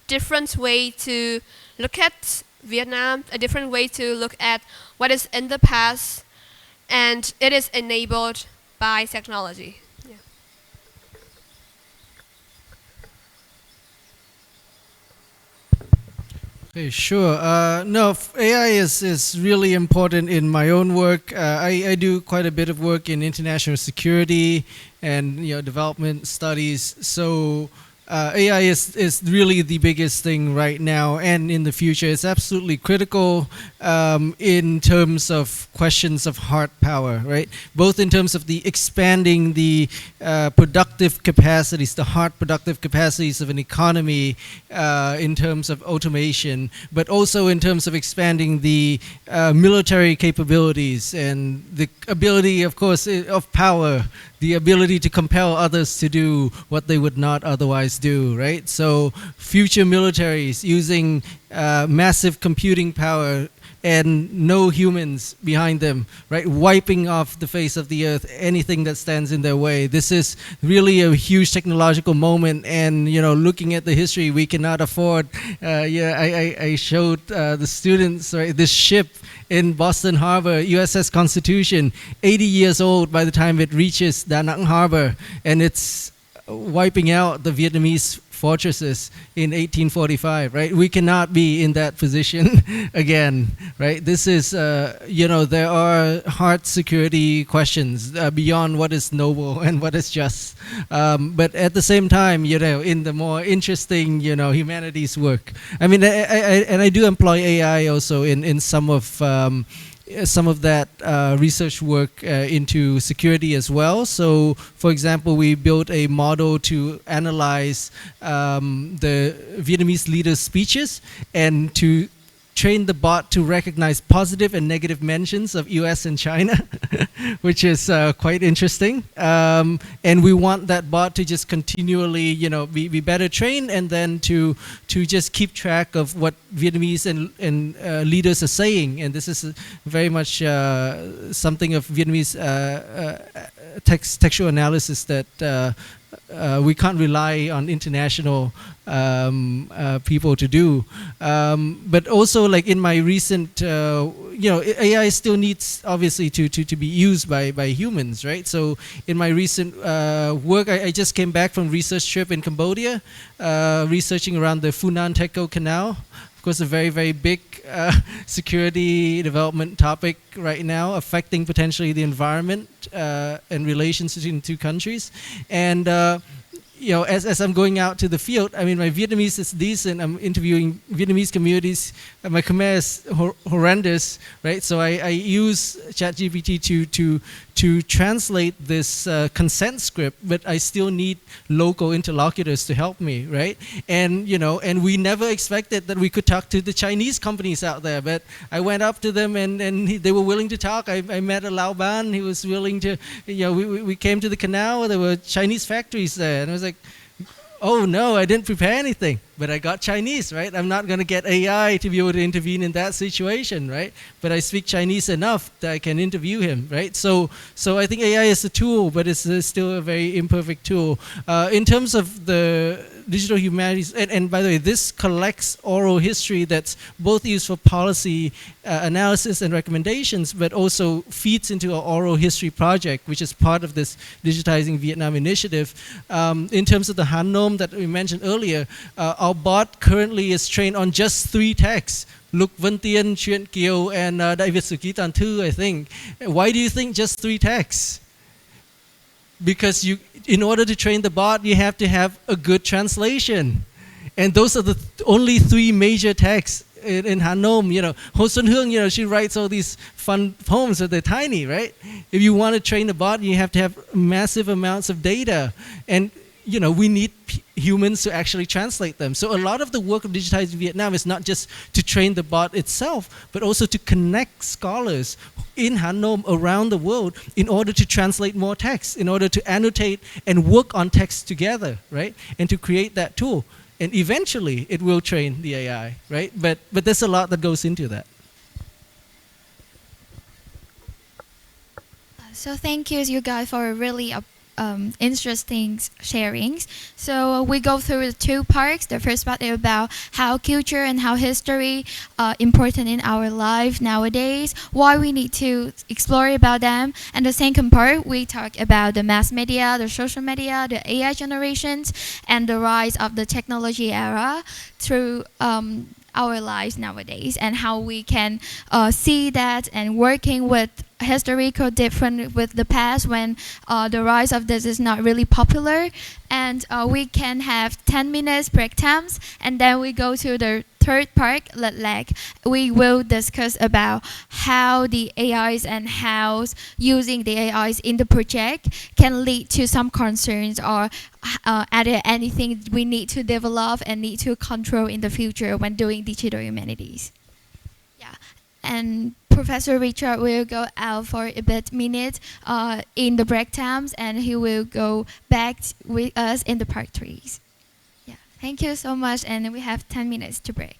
S3: different way to look at Vietnam, a different way to look at what is in the past, and it is enabled by technology. Yeah.
S4: Okay, sure. No, AI is really important in my own work. I do quite a bit of work in international security and development studies. So AI is really the biggest thing right now, and in the future, it's absolutely critical in terms of questions of hard power, right? Both in terms of the expanding the productive capacities, the hard productive capacities of an economy in terms of automation, but also in terms of expanding the military capabilities and the ability, of course, of power, the ability to compel others to do what they would not otherwise do, right? So future militaries using massive computing power and no humans behind them, right? Wiping off the face of the earth anything that stands in their way. This is really a huge technological moment, and looking at the history, we cannot afford. I showed the students, right, this ship in Boston Harbor, USS Constitution, 80 years old by the time it reaches Da Nang Harbor, and it's wiping out the Vietnamese fortresses in 1845, right? We cannot be in that position again, right? This is, there are hard security questions beyond what is noble and what is just. But at the same time, in the more interesting, humanities work. I mean, I do employ AI also in some of that research work into security as well. So, for example, we built a model to analyze the Vietnamese leaders' speeches and to train the bot to recognize positive and negative mentions of US and China, which is quite interesting. And we want that bot to just continually, be better trained, and then to just keep track of what Vietnamese and leaders are saying. And this is very much something of Vietnamese textual analysis that we can't rely on international people to do. But also, like in my recent, AI still needs obviously to be used by humans, right? So in my recent work, I just came back from research trip in Cambodia, researching around the Funan Teco Canal. Of course, a very, very big security development topic right now, affecting potentially the environment and relations between two countries. And you know, as I'm going out to the field, I mean, my Vietnamese is decent. I'm interviewing Vietnamese communities. My Khmer is horrendous, right? So I use ChatGPT to translate this consent script, but I still need local interlocutors to help me, right? And you know, and we never expected that we could talk to the Chinese companies out there, but I went up to them and they were willing to talk. I met a Lao Ban. He was willing to, you know, we came to the canal. There were Chinese factories there, and I was like, oh no, I didn't prepare anything, but I got Chinese, right? I'm not going to get AI to be able to intervene in that situation, right? But I speak Chinese enough that I can interview him, right? So I think AI is a tool, but it's still a very imperfect tool. In terms of the digital humanities, and by the way, this collects oral history that's both used for policy analysis and recommendations, but also feeds into our oral history project, which is part of this Digitizing Vietnam initiative. In terms of the Hannom that we mentioned earlier, our bot currently is trained on just 3 texts. Lục Vân Tiên, Chuyện Kiều, and Đại Việt Sử Ký Toàn Thư, I think. Why do you think just 3 texts? Because in order to train the bot, you have to have a good translation. And those are the only 3 major texts in Hannom. You know, Ho Xuân Hương, you know, she writes all these fun poems, but they're tiny, right? If you want to train the bot, you have to have massive amounts of data. And you know, we need humans to actually translate them. So a lot of the work of Digitizing Vietnam is not just to train the bot itself, but also to connect scholars in Hannom around the world in order to translate more text, in order to annotate and work on text together, right? And to create that tool. And eventually it will train the AI, right? But there's a lot that goes into that.
S1: So thank you guys for really interesting sharings. So we go through the 2 parts. The first part is about how culture and how history are important in our life nowadays, why we need to explore about them. And the second part, we talk about the mass media, the social media, the AI generations, and the rise of the technology era through our lives nowadays, and how we can see that and working with historical different with the past when the rise of this is not really popular. And we can have 10 minutes break times, and then we go to the third part, like we will discuss about how the AIs and how using the AIs in the project can lead to some concerns, or anything we need to develop and need to control in the future when doing digital humanities. Yeah, and Professor Richard will go out for a bit minute in the break times, and he will go back with us in the part 3. Yeah, thank you so much, and we have 10 minutes to break.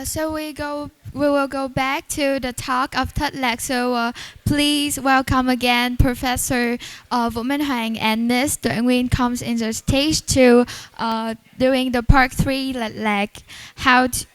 S1: So we will go back to the talk of Thất. So please welcome again Professor Vũ Minh Hoàng and Ms. Tuệ Nguyên comes in the stage to doing the part 3 like how to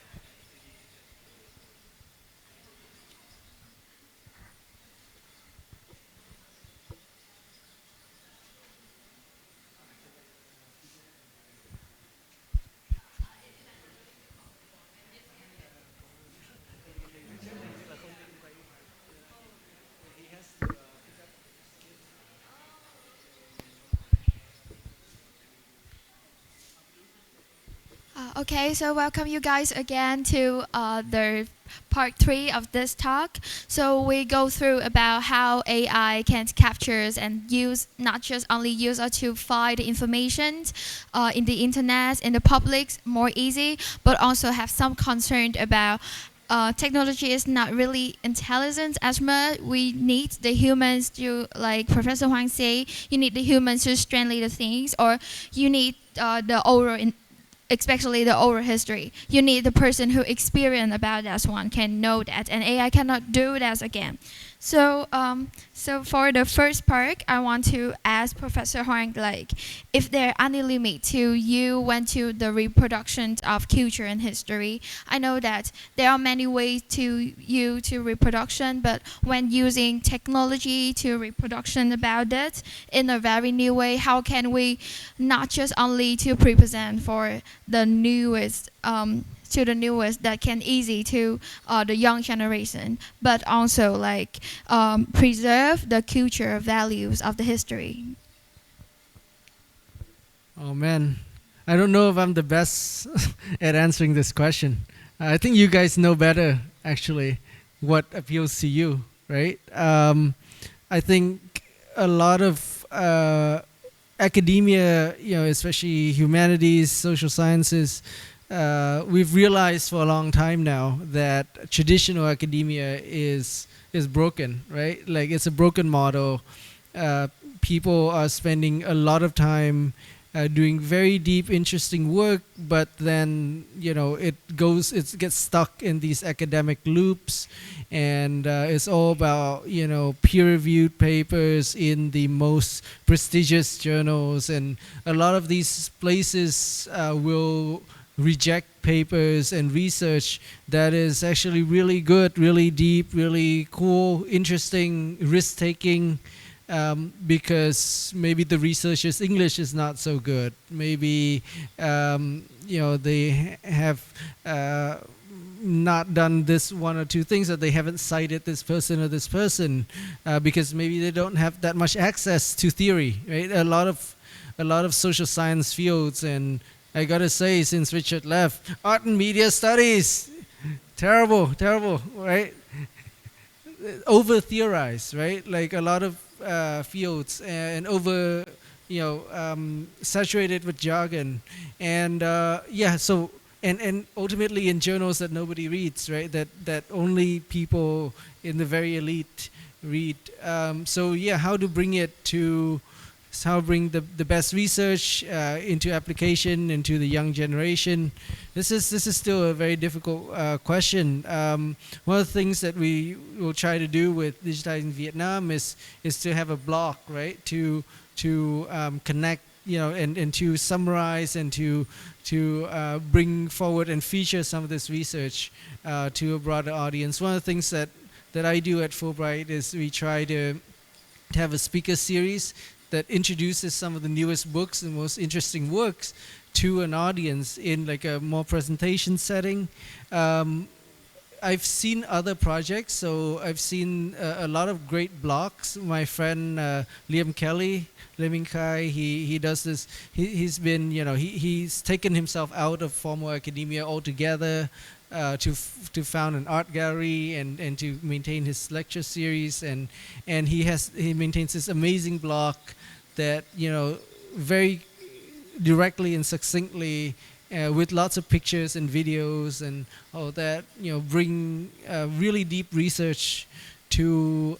S1: Okay, so welcome you guys again to the part 3 of this talk. So we go through about how AI can capture and use, not just only use to find information in the internet, in the public more easy, but also have some concern about technology is not really intelligent as much. We need the humans to, like Professor Huang say, you need the humans to strengthen the things, or you need the oral especially the oral history. You need the person who experienced about that one can know that, and AI cannot do that again. So, so for the first part, I want to ask Professor Huang, like, if there are any limit to you went to the reproduction of culture and history. I know that there are many ways to reproduction, but when using technology to reproduction about it in a very new way, how can we not just only to represent for the newest to the newest that can easy to the young generation, but also like preserve the culture values of the history?
S4: Oh man, I don't know if I'm the best at answering this question. I think you guys know better actually what appeals to you, right? I think a lot of academia, especially humanities, social sciences, we've realized for a long time now that traditional academia is broken, right? Like, it's a broken model. People are spending a lot of time doing very deep, interesting work, but then it gets stuck in these academic loops, and it's all about peer-reviewed papers in the most prestigious journals, and a lot of these places will reject papers and research that is actually really good, really deep, really cool, interesting, risk-taking, because maybe the researcher's English is not so good. Maybe they have not done this one or two things, that they haven't cited this person or this person, because maybe they don't have that much access to theory, right? A lot of social science fields, and I gotta say, since Richard left, art and media studies, terrible, right? Over theorized, right? Like, a lot of fields, and over, saturated with jargon, and so and ultimately in journals that nobody reads, right? That only people in the very elite read. So how to bring it to how bring the best research into application, into the young generation. This is still a very difficult question. One of the things that we will try to do with Digitizing Vietnam is to have a block, right? To connect, and to summarize and to bring forward and feature some of this research to a broader audience. One of the things that I do at Fulbright is we try to have a speaker series that introduces some of the newest books and most interesting works to an audience in like a more presentation setting. I've seen other projects, so I've seen a lot of great blogs. My friend Liam Kelly, Leming Kai, he does this. He's been, he's taken himself out of formal academia altogether to found an art gallery and to maintain his lecture series, and he maintains this amazing blog that very directly and succinctly, with lots of pictures and videos and all that, bring really deep research to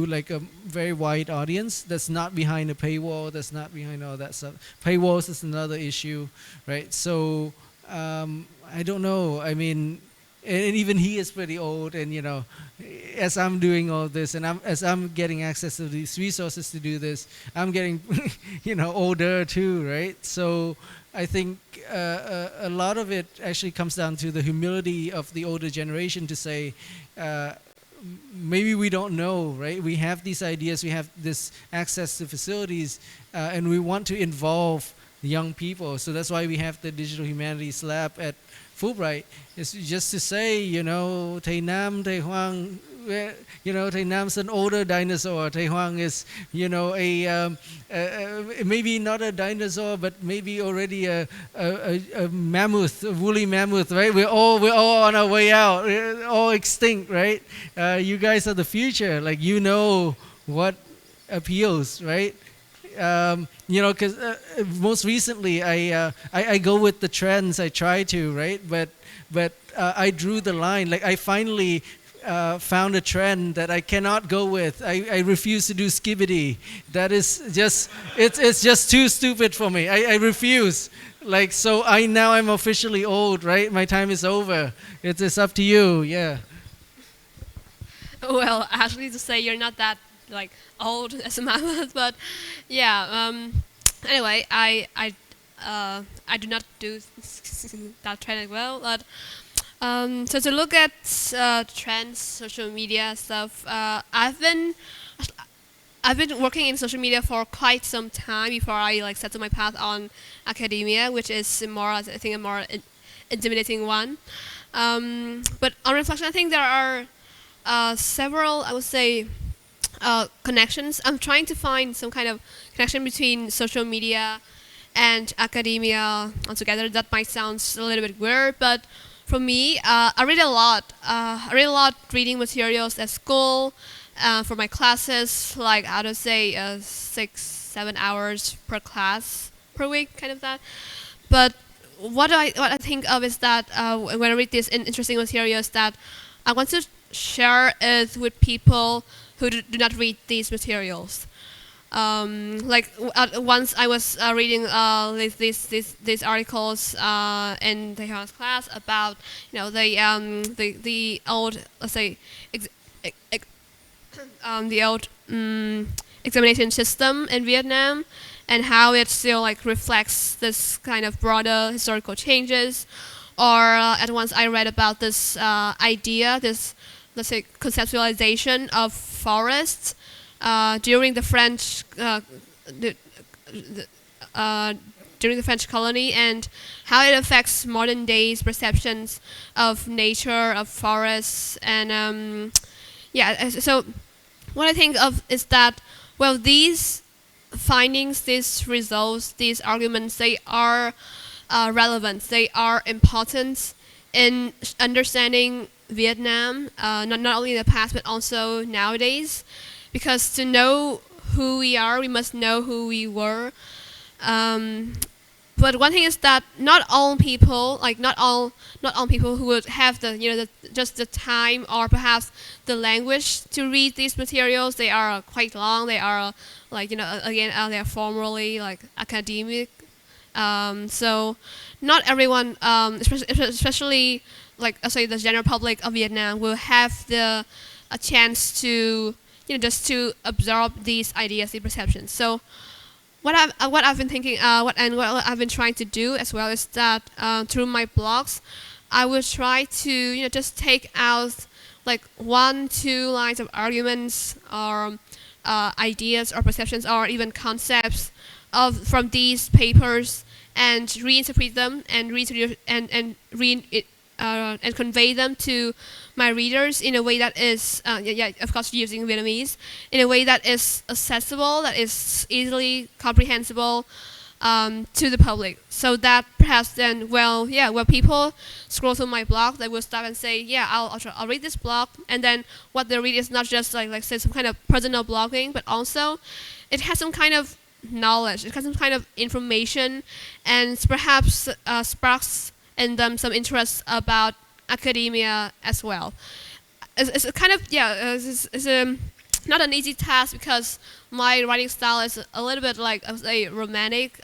S4: like a very wide audience that's not behind a paywall, that's not behind all that stuff. Paywalls is another issue, right? So I don't know. I mean, and even he is pretty old, and as I'm doing all this, and as I'm getting access to these resources to do this, I'm getting, older too, right? So I think a lot of it actually comes down to the humility of the older generation to say, maybe we don't know, right? We have these ideas, we have this access to facilities, and we want to involve young people. So that's why we have the Digital Humanities Lab at Fulbright. It's just to say, thầy Nam, thầy Hoang, thầy Nam's an older dinosaur. Thầy Hoang is, maybe not a dinosaur, but maybe already a mammoth, a woolly mammoth, right? We're all on our way out, we're all extinct, right? You guys are the future. Like, what appeals, right? Because most recently I go with the trends. I try to, right? But I drew the line. Like, I finally found a trend that I cannot go with. I refuse to do skibbity. That is just it's just too stupid for me. I refuse. Like, so I'm officially old, right? My time is over. It's up to you. Yeah.
S3: Well, actually, to say you're not that old as a mammoth, but yeah. Anyway, I do not do that trend as well, but so to look at trends, social media stuff, I've been working in social media for quite some time before I settled my path on academia, which is I think a more intimidating one. But on reflection, I think there are several, I would say, connections. I'm trying to find some kind of connection between social media and academia altogether. That might sound a little bit weird, but for me, I read a lot. Reading materials at school for my classes, like I would say 6-7 hours per class per week, kind of that. But what I think of is that when I read these interesting materials, that I want to share it with people who do not read these materials. Once I was reading these articles in the class about the old, let's say, the old examination system in Vietnam, and how it still reflects this kind of broader historical changes. Or at once I read about this idea, this, let's say, conceptualization of forests during the French during the French colony, and how it affects modern days perceptions of nature, of forests, and so what I think of is that, well, these findings, these results, these arguments, they are relevant, they are important in understanding Vietnam, not only in the past but also nowadays, because to know who we are, we must know who we were. But one thing is that not all people who would have just the time or perhaps the language to read these materials, they are quite long. They are they are formally academic. So not everyone, especially I say the general public of Vietnam, will have a chance to just to absorb these ideas, these perceptions. So what I've been thinking, what I've been trying to do as well is that through my blogs, I will try to just take out 1-2 lines of arguments or ideas or perceptions or even concepts from these papers, and reinterpret them and convey them to my readers in a way that is, of course, using Vietnamese, in a way that is accessible, that is easily comprehensible to the public, so that perhaps then, when people scroll through my blog, they will stop and say, I'll read this blog, and then what they read is not just say some kind of personal blogging, but also it has some kind of knowledge, it has some kind of information, and perhaps sparks in them some interest about academia as well. It's a kind of it's not an easy task, because my writing style is a little bit a romantic,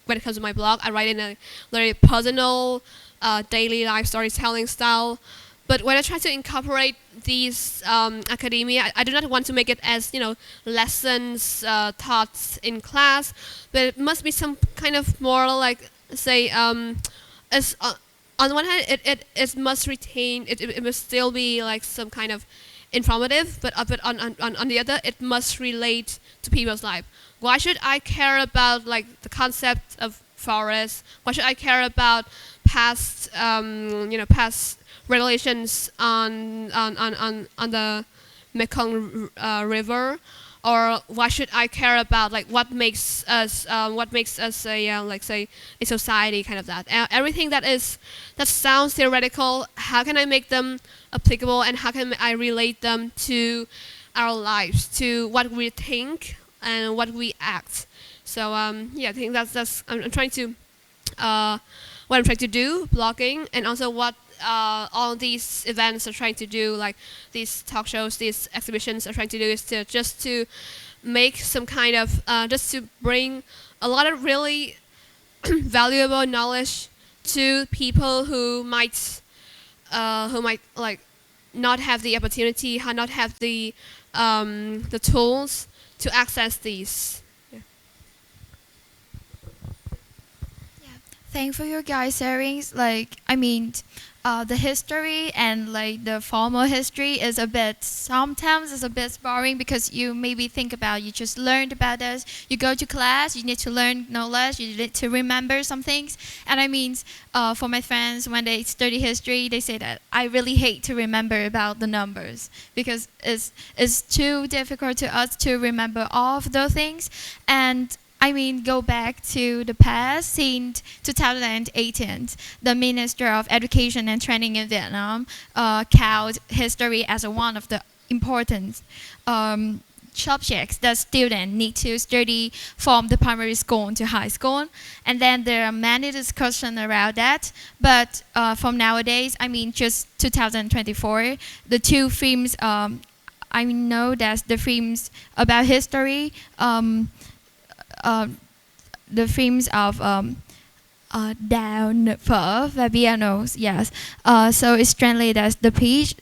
S3: when it comes to my blog, I write in a very personal, daily life storytelling style. But when I try to incorporate these academia, I do not want to make it as lessons taught in class, but it must be some kind of more like, say, as on the one hand, it must retain, it must still be like some kind of informative, but on the other, it must relate to people's life. Why should I care about like the concept of forest? Why should I care about past past relations on the Mekong River? Or why should I care about like what makes us a like say a society, kind of that? Everything that sounds theoretical, how can I make them applicable, and how can I relate them to our lives, to what we think and what we act? So I think that's I'm trying to what I'm trying to do, blogging, and also what all these events are trying to do, like these talk shows, these exhibitions are trying to do, is to make some kind of just to bring a lot of really valuable knowledge to people who might like not have the opportunity, not have the tools to access these.
S1: Thanks for your guys' sharings. Like, I mean, the history and like the formal history is sometimes it's a bit boring, because you maybe think about, you just learned about this, you go to class, you need to learn knowledge, you need to remember some things. And I mean, for my friends, when they study history, they say that I really hate to remember about the numbers, because it's too difficult to us to remember all of those things. And I mean, go back to the past. In 2018, the Minister of Education and Training in Vietnam count history as one of the important subjects that students need to study from the primary school to high school. And then there are many discussions around that. But from nowadays, I mean, just 2024, the two films, I know that the films about history, the films of Down, Phở, và Pianos, yes. So it's translated as the pitch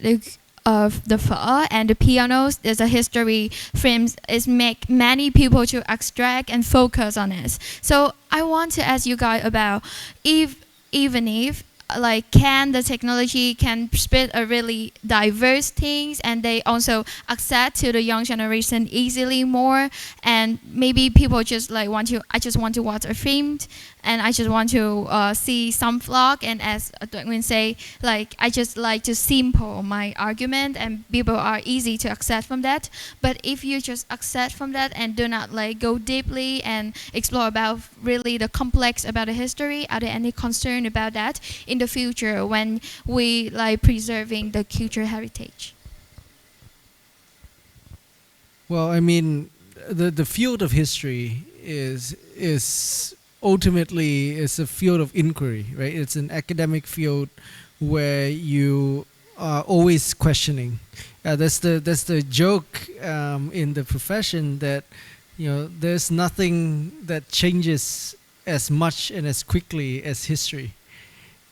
S1: of the Phở and the Pianos. There's a history films. It make many people to extract and focus on it. So I want to ask you guys about even if like can the technology can spread a really diverse things, and they also access to the young generation easily more, and maybe people just like I just want to watch a film, and I just want to see some vlog, and as Tuệ Nguyên say, like I just like to simple my argument, and people are easy to accept from that. But if you just accept from that and do not like go deeply and explore about really the complex about the history, are there any concern about that in the future when we like preserving the cultural heritage?
S4: Well, I mean, the field of history is ultimately is a field of inquiry, right? It's an academic field where you are always questioning. That's the joke in the profession, that there's nothing that changes as much and as quickly as history.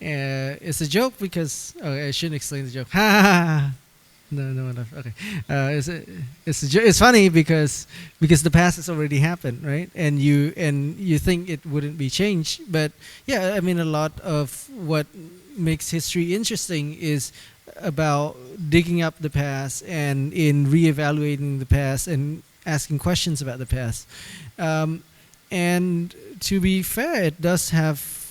S4: It's a joke because I shouldn't explain the joke. No. Okay. It's funny because the past has already happened, right? And you think it wouldn't be changed, but yeah, I mean, a lot of what makes history interesting is about digging up the past and in reevaluating the past and asking questions about the past. And to be fair, it does have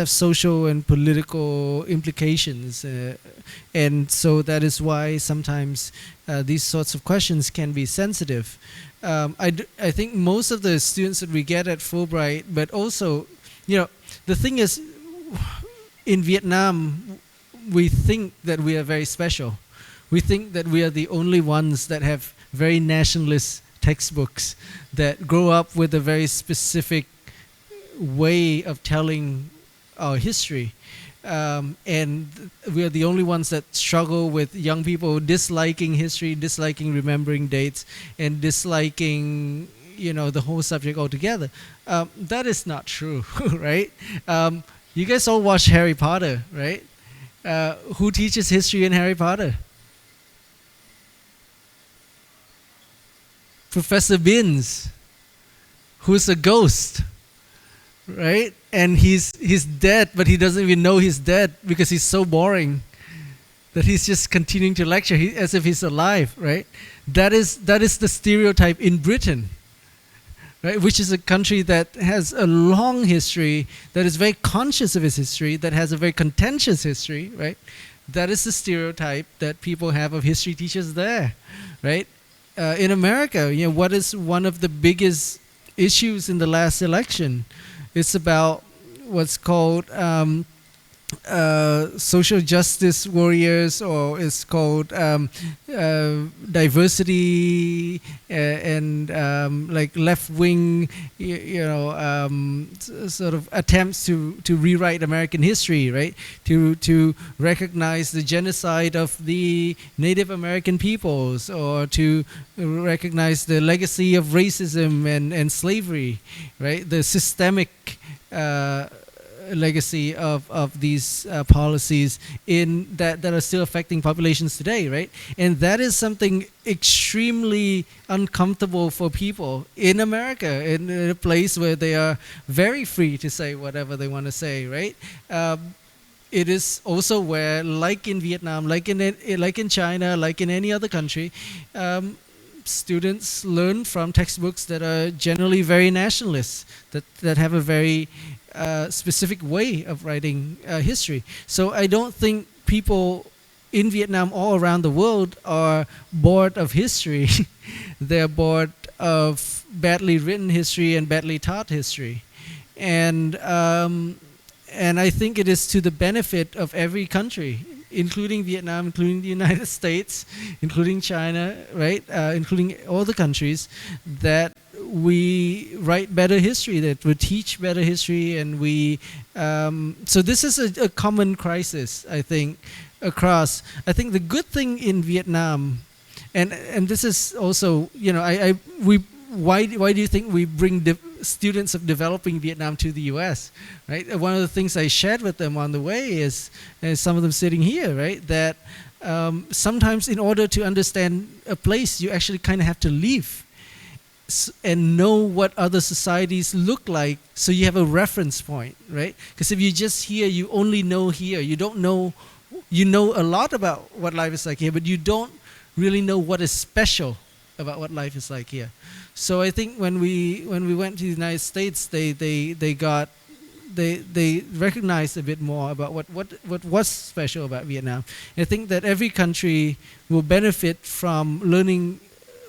S4: social and political implications, and so that is why sometimes these sorts of questions can be sensitive. I think most of the students that we get at Fulbright, but also, the thing is, in Vietnam, we think that we are very special. We think that we are the only ones that have very nationalist textbooks that grow up with a very specific way of telling our history, and we are the only ones that struggle with young people disliking history, disliking remembering dates, and disliking the whole subject altogether. That is not true, right? You guys all watch Harry Potter, right? Who teaches history in Harry Potter? Professor Binns, who's a ghost, right? And he's dead, but he doesn't even know he's dead because he's so boring that he's just continuing to lecture as if he's alive, right? That is the stereotype in Britain, right? Which is a country that has a long history, that is very conscious of its history, that has a very contentious history, right? That is the stereotype that people have of history teachers there, right? In America, what is one of the biggest issues in the last election? It's about what's called social justice warriors, or it's called diversity and like left-wing, sort of attempts to rewrite American history, right? To recognize the genocide of the Native American peoples, or to recognize the legacy of racism and slavery, right? The systemic legacy of these policies that are still affecting populations today, right? And that is something extremely uncomfortable for people in America, in a place where they are very free to say whatever they want to say, right? It is also where, like in Vietnam, like in China, like in any other country, students learn from textbooks that are generally very nationalist, that have a very specific way of writing history. So I don't think people in Vietnam all around the world are bored of history. They're bored of badly written history and badly taught history. And I think it is to the benefit of every country, including Vietnam, including the United States, including China, right? Including all the countries, that we write better history, that we teach better history, and we. So this is a common crisis, I think, across. I think the good thing in Vietnam, and this is also, why do you think we bring students of developing Vietnam to the U.S., right? One of the things I shared with them on the way is some of them sitting here, right? That sometimes in order to understand a place, you actually kind of have to leave and know what other societies look like, so you have a reference point, right? Because if you just here, you only know here. You don't know, you know a lot about what life is like here, but you don't really know what is special about what life is like here. So I think when we went to the United States, they recognized a bit more about what was special about Vietnam. And I think that every country will benefit from learning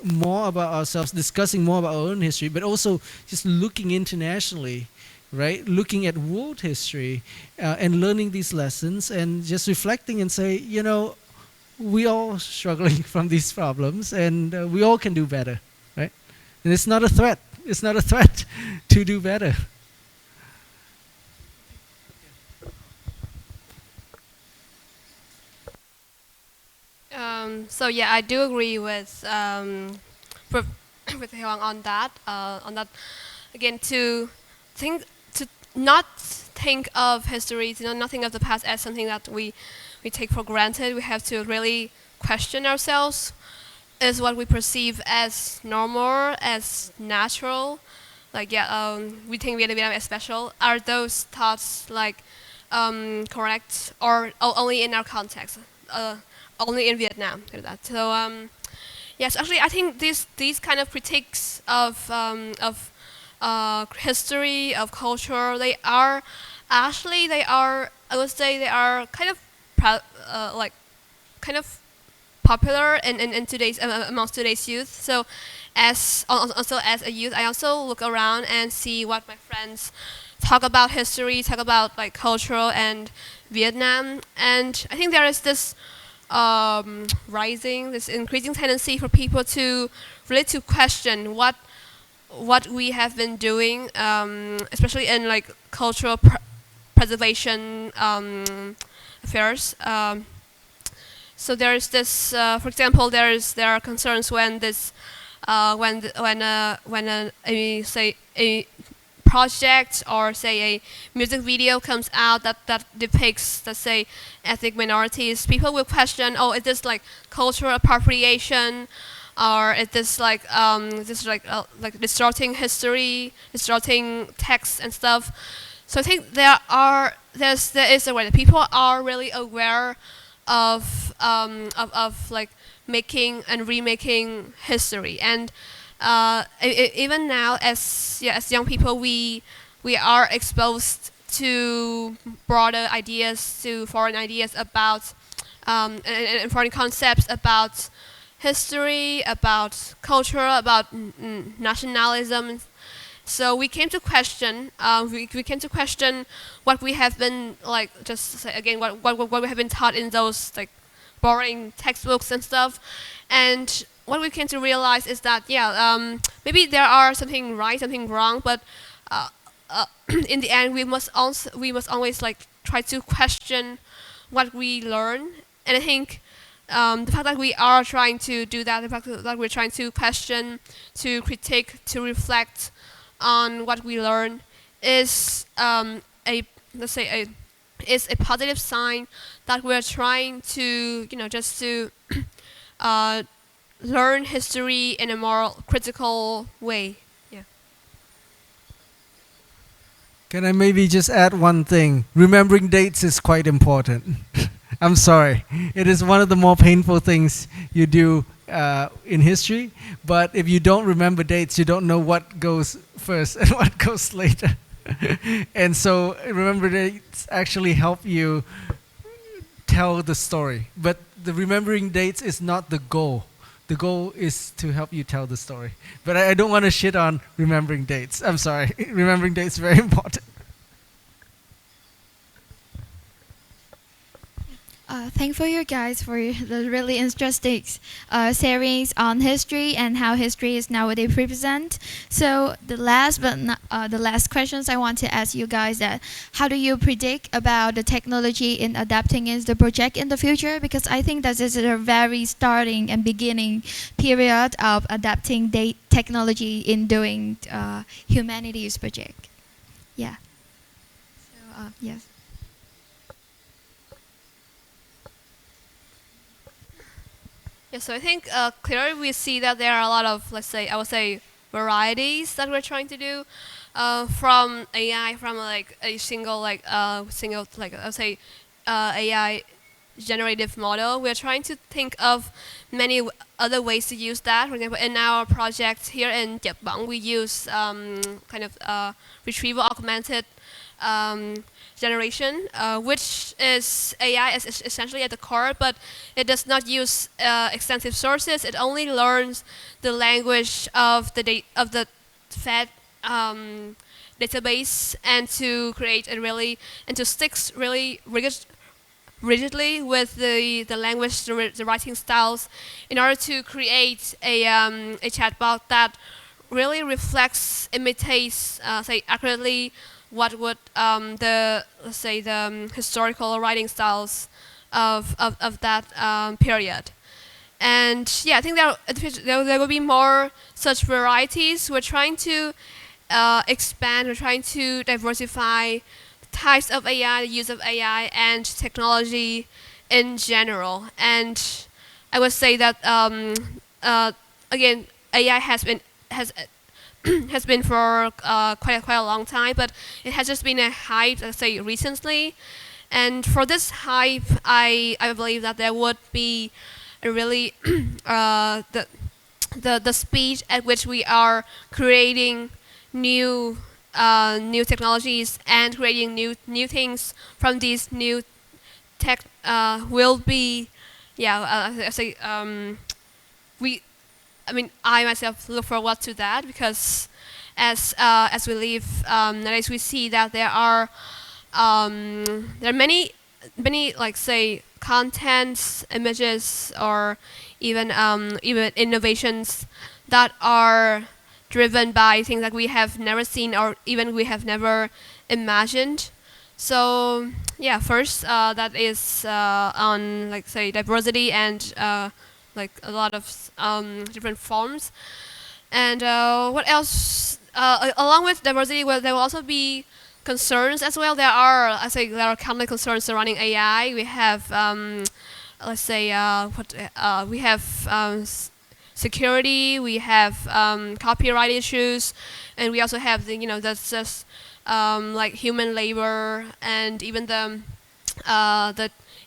S4: more about ourselves, discussing more about our own history, but also just looking internationally, right? Looking at world history and learning these lessons, and just reflecting and say, we all struggling from these problems, and we all can do better, right? And it's not a threat. It's not a threat to do better.
S3: So yeah, I do agree with with Hyung on that. Again, to not think of history, not think of the past as something that we take for granted. We have to really question ourselves. Is what we perceive as normal, as natural? Like, we think Vietnam is special. Are those thoughts correct, or only in our context? Only in Vietnam, like that. So yes, actually, I think these kind of critiques of history, of culture, I would say they are kind of popular in today's amongst today's youth. So also as a youth, I also look around and see what my friends talk about history, talk about culture and Vietnam, and I think there is this increasing tendency for people to really to question what we have been doing, especially in cultural preservation affairs. So there is this, for example, there are concerns when this a project or say a music video comes out that depicts, let's say, ethnic minorities, people will question, oh, is this like cultural appropriation, or is this like distorting history, distorting text and stuff. So I think there is a way that people are really aware of like making and remaking history, and even now as young people we are exposed to broader ideas, to foreign ideas about and foreign concepts about history, about culture, about nationalism. So we came to question. We came to question what we have been like. Just to say again, what we have been taught in those like boring textbooks and stuff. And what we came to realize is that maybe there are something right, something wrong, but in the end we must always like try to question what we learn. And I think the fact that we are trying to do that, the fact that we're trying to question, to critique, to reflect on what we learn is is a positive sign that we're trying to just to learn history in a more critical way. Yeah.
S4: Can I maybe just add one thing? Remembering dates is quite important. I'm sorry. It is one of the more painful things you do in history. But if you don't remember dates, you don't know what goes first and what goes later. And so remember dates actually help you tell the story. But the remembering dates is not the goal. The goal is to help you tell the story. But I don't want to shit on remembering dates. I'm sorry. Remembering dates is very important.
S1: Thank you guys for the really interesting series on history and how history is nowadays represent. So the last but not, the last questions I want to ask you guys that how do you predict about the technology in adapting in the project in the future? Because I think that this is a very starting and beginning period of adapting technology in doing humanities project. Yeah. So yes.
S3: Yeah, so I think clearly we see that there are a lot of, let's say, I would say, varieties that we're trying to do from AI, from like a single like I would say AI generative model. We're trying to think of many other ways to use that. For example, in our project here in Nhằm, we use kind of retrieval augmented generation, which is AI is essentially at the core, but it does not use extensive sources. It only learns the language of the fed database, and to create to sticks really rigidly with the language, the writing styles, in order to create a chatbot that really reflects, imitates, say accurately what would the historical writing styles of that period. And yeah, I think there will be more such varieties. We're trying to expand, we're trying to diversify types of AI, the use of AI and technology in general. And I would say that again, AI has been for quite a long time, but it has just been a hype, let's say, recently. And for this hype, I believe that there would be a really the speed at which we are creating new technologies and creating new things from these new tech will be, I say I myself look forward to that, because as we live nowadays, we see that there are many like say contents, images, or even innovations that are driven by things that we have never seen or even we have never imagined. So yeah, first that is on like say diversity and like a lot of different forms. And what else? Along with diversity, well, there will also be concerns as well. There are common concerns surrounding AI. We have, let's say, we have security. We have copyright issues, and we also have that's just like human labor, and even the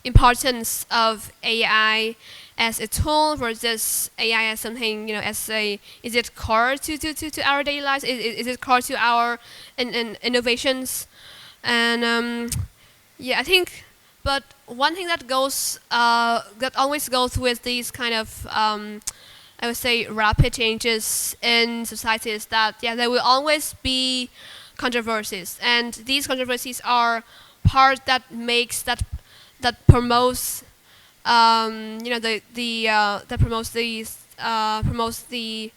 S3: importance of AI as a tool versus AI as something, is it core to our daily lives? Is it core to our innovations? And yeah, I think, but one thing that always goes with these kind of, I would say, rapid changes in society is that, yeah, there will always be controversies, and these controversies are part that promotes that promotes the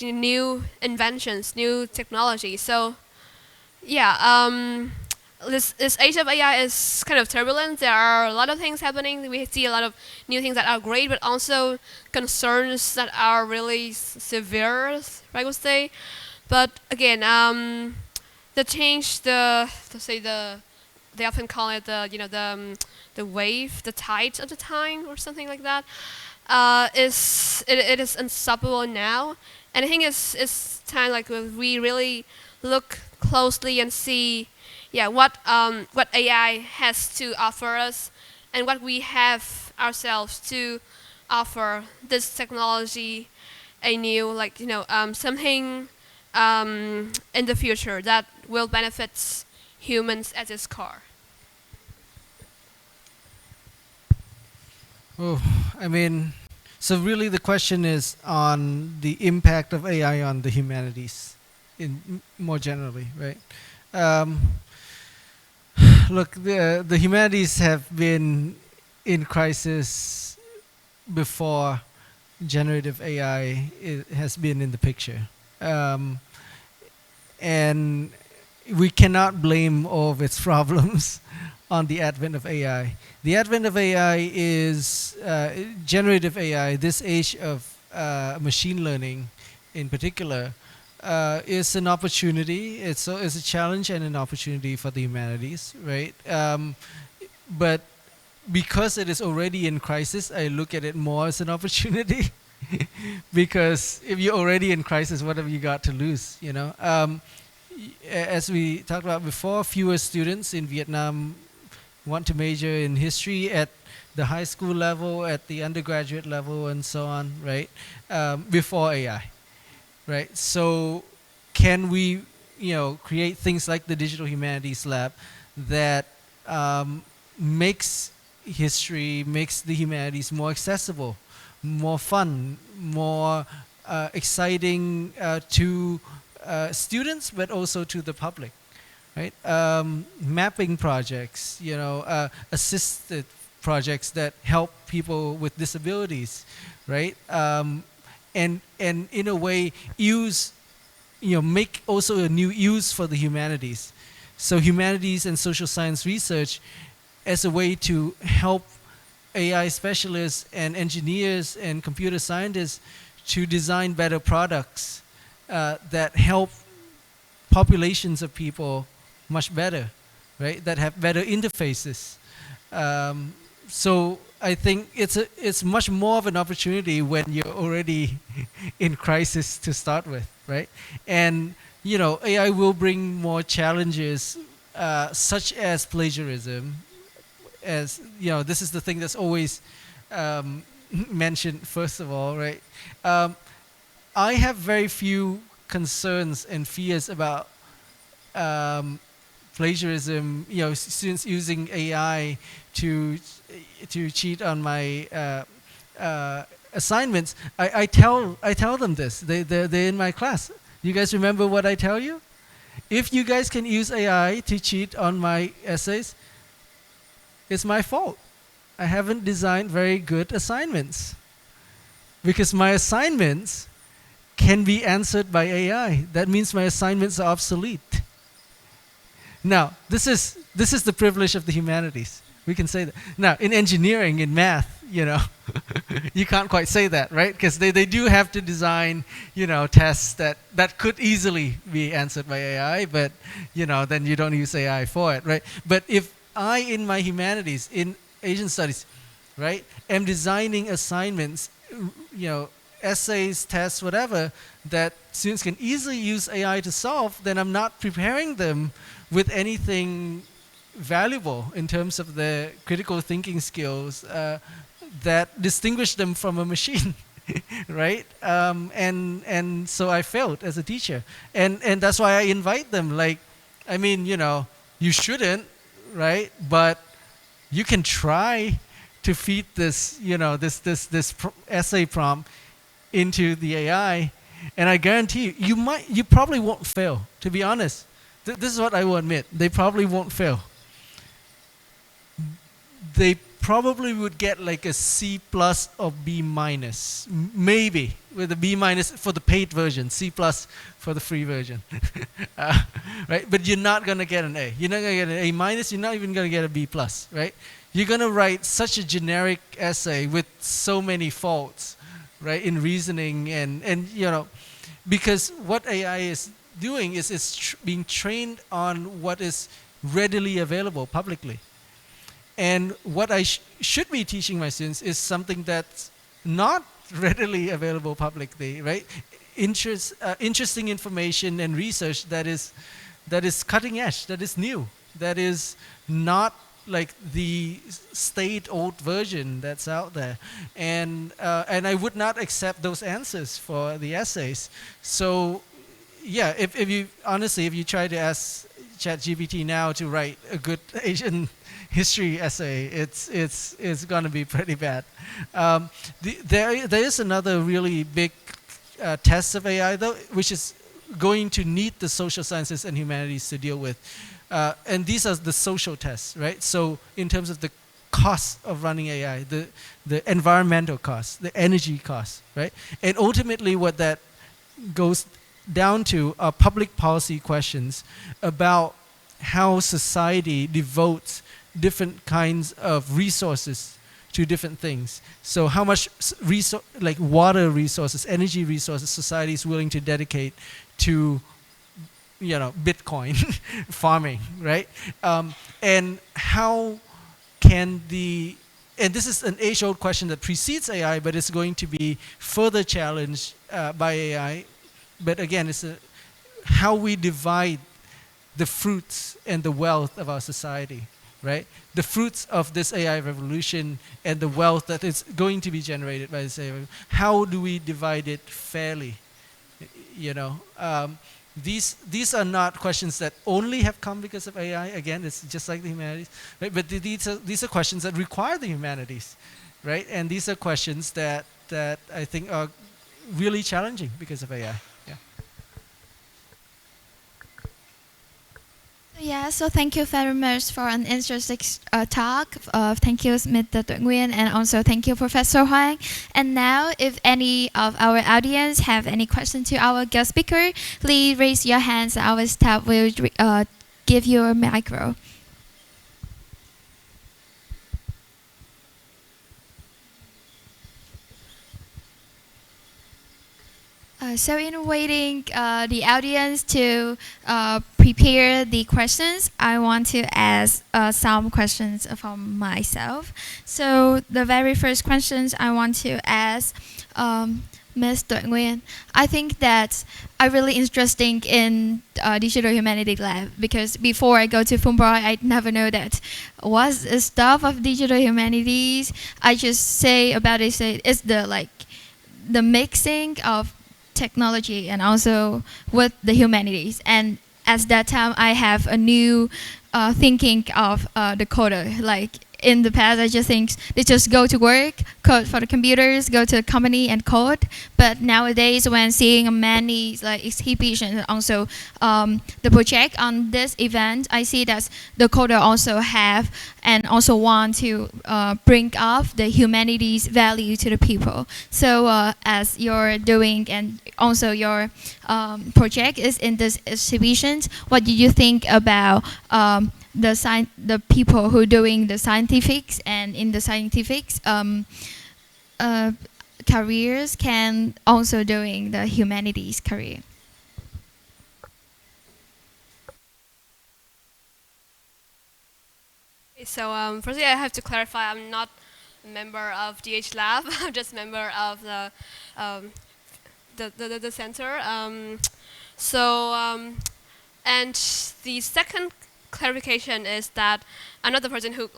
S3: new inventions, new technology. So yeah, this age of AI is kind of turbulent. There are a lot of things happening. We see a lot of new things that are great, but also concerns that are really severe, I would say. But again, the change, they often call it the wave, the tide of the time, or something like that. It is unstoppable now, and I think it's time like we really look closely and see, yeah, what AI has to offer us, and what we have ourselves to offer this technology a new, something in the future that will benefit humans at its core.
S4: Oh, I mean, so really the question is on the impact of AI on the humanities, more generally, right? Look, the humanities have been in crisis before generative AI has been in the picture. And we cannot blame all of its problems on the advent of AI. The advent of AI is generative AI, this age of machine learning in particular, is an opportunity. It's a challenge and an opportunity for the humanities, right? But because it is already in crisis, I look at it more as an opportunity. Because if you're already in crisis, what have you got to lose, as we talked about before, fewer students in Vietnam want to major in history at the high school level, at the undergraduate level, and so on, right? Before AI, right? So can we, create things like the Digital Humanities Lab that makes history, makes the humanities more accessible, more fun, more exciting to students, but also to the public, right? Mapping projects, assisted projects that help people with disabilities, right? And in a way make also a new use for the humanities. So humanities and social science research as a way to help AI specialists and engineers and computer scientists to design better products that help populations of people much better, right? That have better interfaces. So I think it's much more of an opportunity when you're already in crisis to start with, right? And AI will bring more challenges, such as plagiarism. As this is the thing that's always mentioned first of all, right? I have very few concerns and fears about plagiarism. Students using AI to cheat on my assignments. I tell them this. They're in my class. You guys remember what I tell you? If you guys can use AI to cheat on my essays, it's my fault. I haven't designed very good assignments, because my assignments can be answered by AI. That means my assignments are obsolete. Now, this is the privilege of the humanities, We can say that. Now, in engineering, in math, you can't quite say that, right? Because they do have to design, tests that could easily be answered by AI, but, then you don't use AI for it, right? But if I, in my humanities, in Asian studies, right, am designing assignments, essays, tests, whatever, that students can easily use AI to solve, then I'm not preparing them with anything valuable in terms of the critical thinking skills that distinguish them from a machine, right? And so I failed as a teacher, and that's why I invite them. Like, I mean, you shouldn't, right? But you can try to feed this, this essay prompt into the AI, and I guarantee you probably won't fail. To be honest, this is what I will admit: they probably won't fail. They probably would get like a C+ or B-, maybe with a B- for the paid version, C+ for the free version, right? But you're not gonna get an A. You're not gonna get an A-. You're not even gonna get a B+, right? You're gonna write such a generic essay with so many faults, right, in reasoning and because what AI is doing is it's being trained on what is readily available publicly. And what I should be teaching my students is something that's not readily available publicly, right? Interesting information and research that is cutting edge, that is new, that is not like the old version that's out there. And I would not accept those answers for the essays. So yeah, if you try to ask ChatGPT now to write a good Asian history essay, it's going to be pretty bad. There is another really big test of AI, though, which is going to need the social sciences and humanities to deal with. And these are the social tests, right? So in terms of the cost of running AI, the environmental cost, the energy cost, right? And ultimately what that goes down to are public policy questions about how society devotes different kinds of resources to different things. So how much like water resources, energy resources, society is willing to dedicate to Bitcoin farming, right? And how can and this is an age-old question that precedes AI, but it's going to be further challenged by AI. But again, it's how we divide the fruits and the wealth of our society, right? The fruits of this AI revolution and the wealth that is going to be generated by this AI revolution. How do we divide it fairly? These are not questions that only have come because of AI. Again, it's just like the humanities, right? But these are questions that require the humanities, right? And these are questions that I think are really challenging because of AI.
S1: Yeah, so thank you very much for an interesting talk. Thank you, Mr. Tuệ Nguyen, and also thank you, Professor Hoang. And now, if any of our audience have any question to our guest speaker, please raise your hands. Our staff will give you a micro. So in waiting the audience to prepare the questions, I want to ask some questions from myself. So the very first questions I want to ask Ms. Tuệ Nguyen. I think that I'm really interested in Digital Humanities Lab because before I go to Fulbright, I never know that what's the stuff of Digital Humanities. I just say about it, it's the mixing of technology and also with the humanities. And at that time, I have a new thinking of the coder. Like in the past, I just think they just go to work, code for the computers, go to the company and code. But nowadays, when seeing many exhibitions and also the project on this event, I see that the coder also have and also want to bring up the humanities value to the people. So as you're doing and also your project is in this exhibition, what do you think about the people who doing the scientifics, and in the scientifics careers can also doing the humanities career.
S3: So firstly, I have to clarify I'm not a member of DHLab. I'm just a member of the center. And the second clarification is that I'm not the person who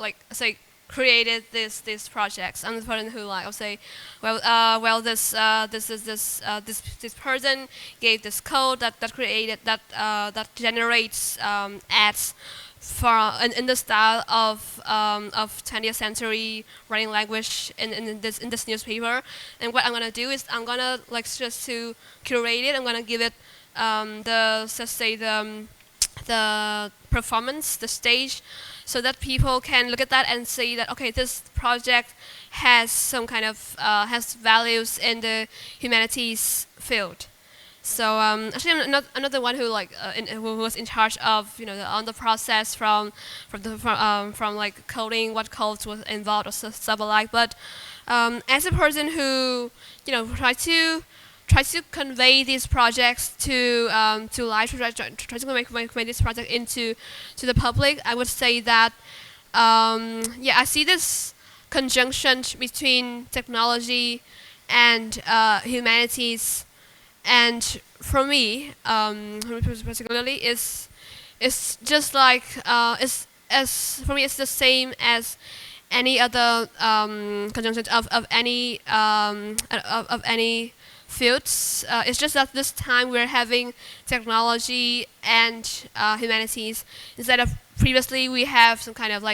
S3: created these projects. I'm the person who I'll say, this person gave this code that created that generates ads in the style of 20th century writing language in this newspaper. And what I'm gonna do is I'm gonna just to curate it. I'm gonna give it the performance, the stage, so that people can look at that and say that okay, this project has some kind of has values in the humanities field. So actually, I'm not the one who who was in charge of on the process from coding, what codes was involved or stuff like. But as a person who try to convey these projects to life, try to make this project into the public, I would say that I see this conjunction between technology and humanities. And for me, particularly, it's just like for me, it's the same as any other conjunction of any fields. It's just that this time we're having technology and humanities instead of previously we have some kind of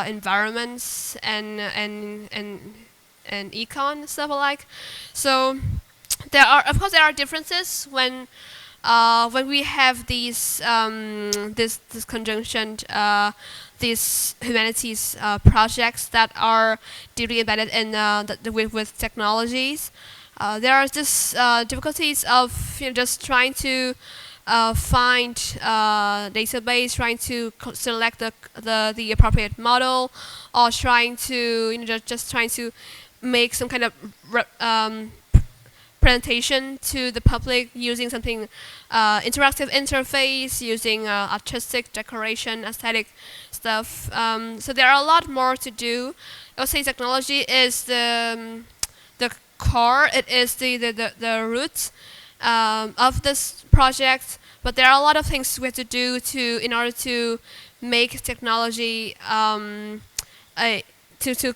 S3: environments and econ stuff alike. So. There are differences when we have these this conjunction, these humanities projects that are deeply embedded in with technologies. There are just difficulties of just trying to find database, trying to select the appropriate model, or trying to just trying to make some kind of presentation to the public using something interactive interface, using artistic decoration, aesthetic stuff. So there are a lot more to do. I would say technology is the core. It is the root of this project. But there are a lot of things we have to do in order to make technology to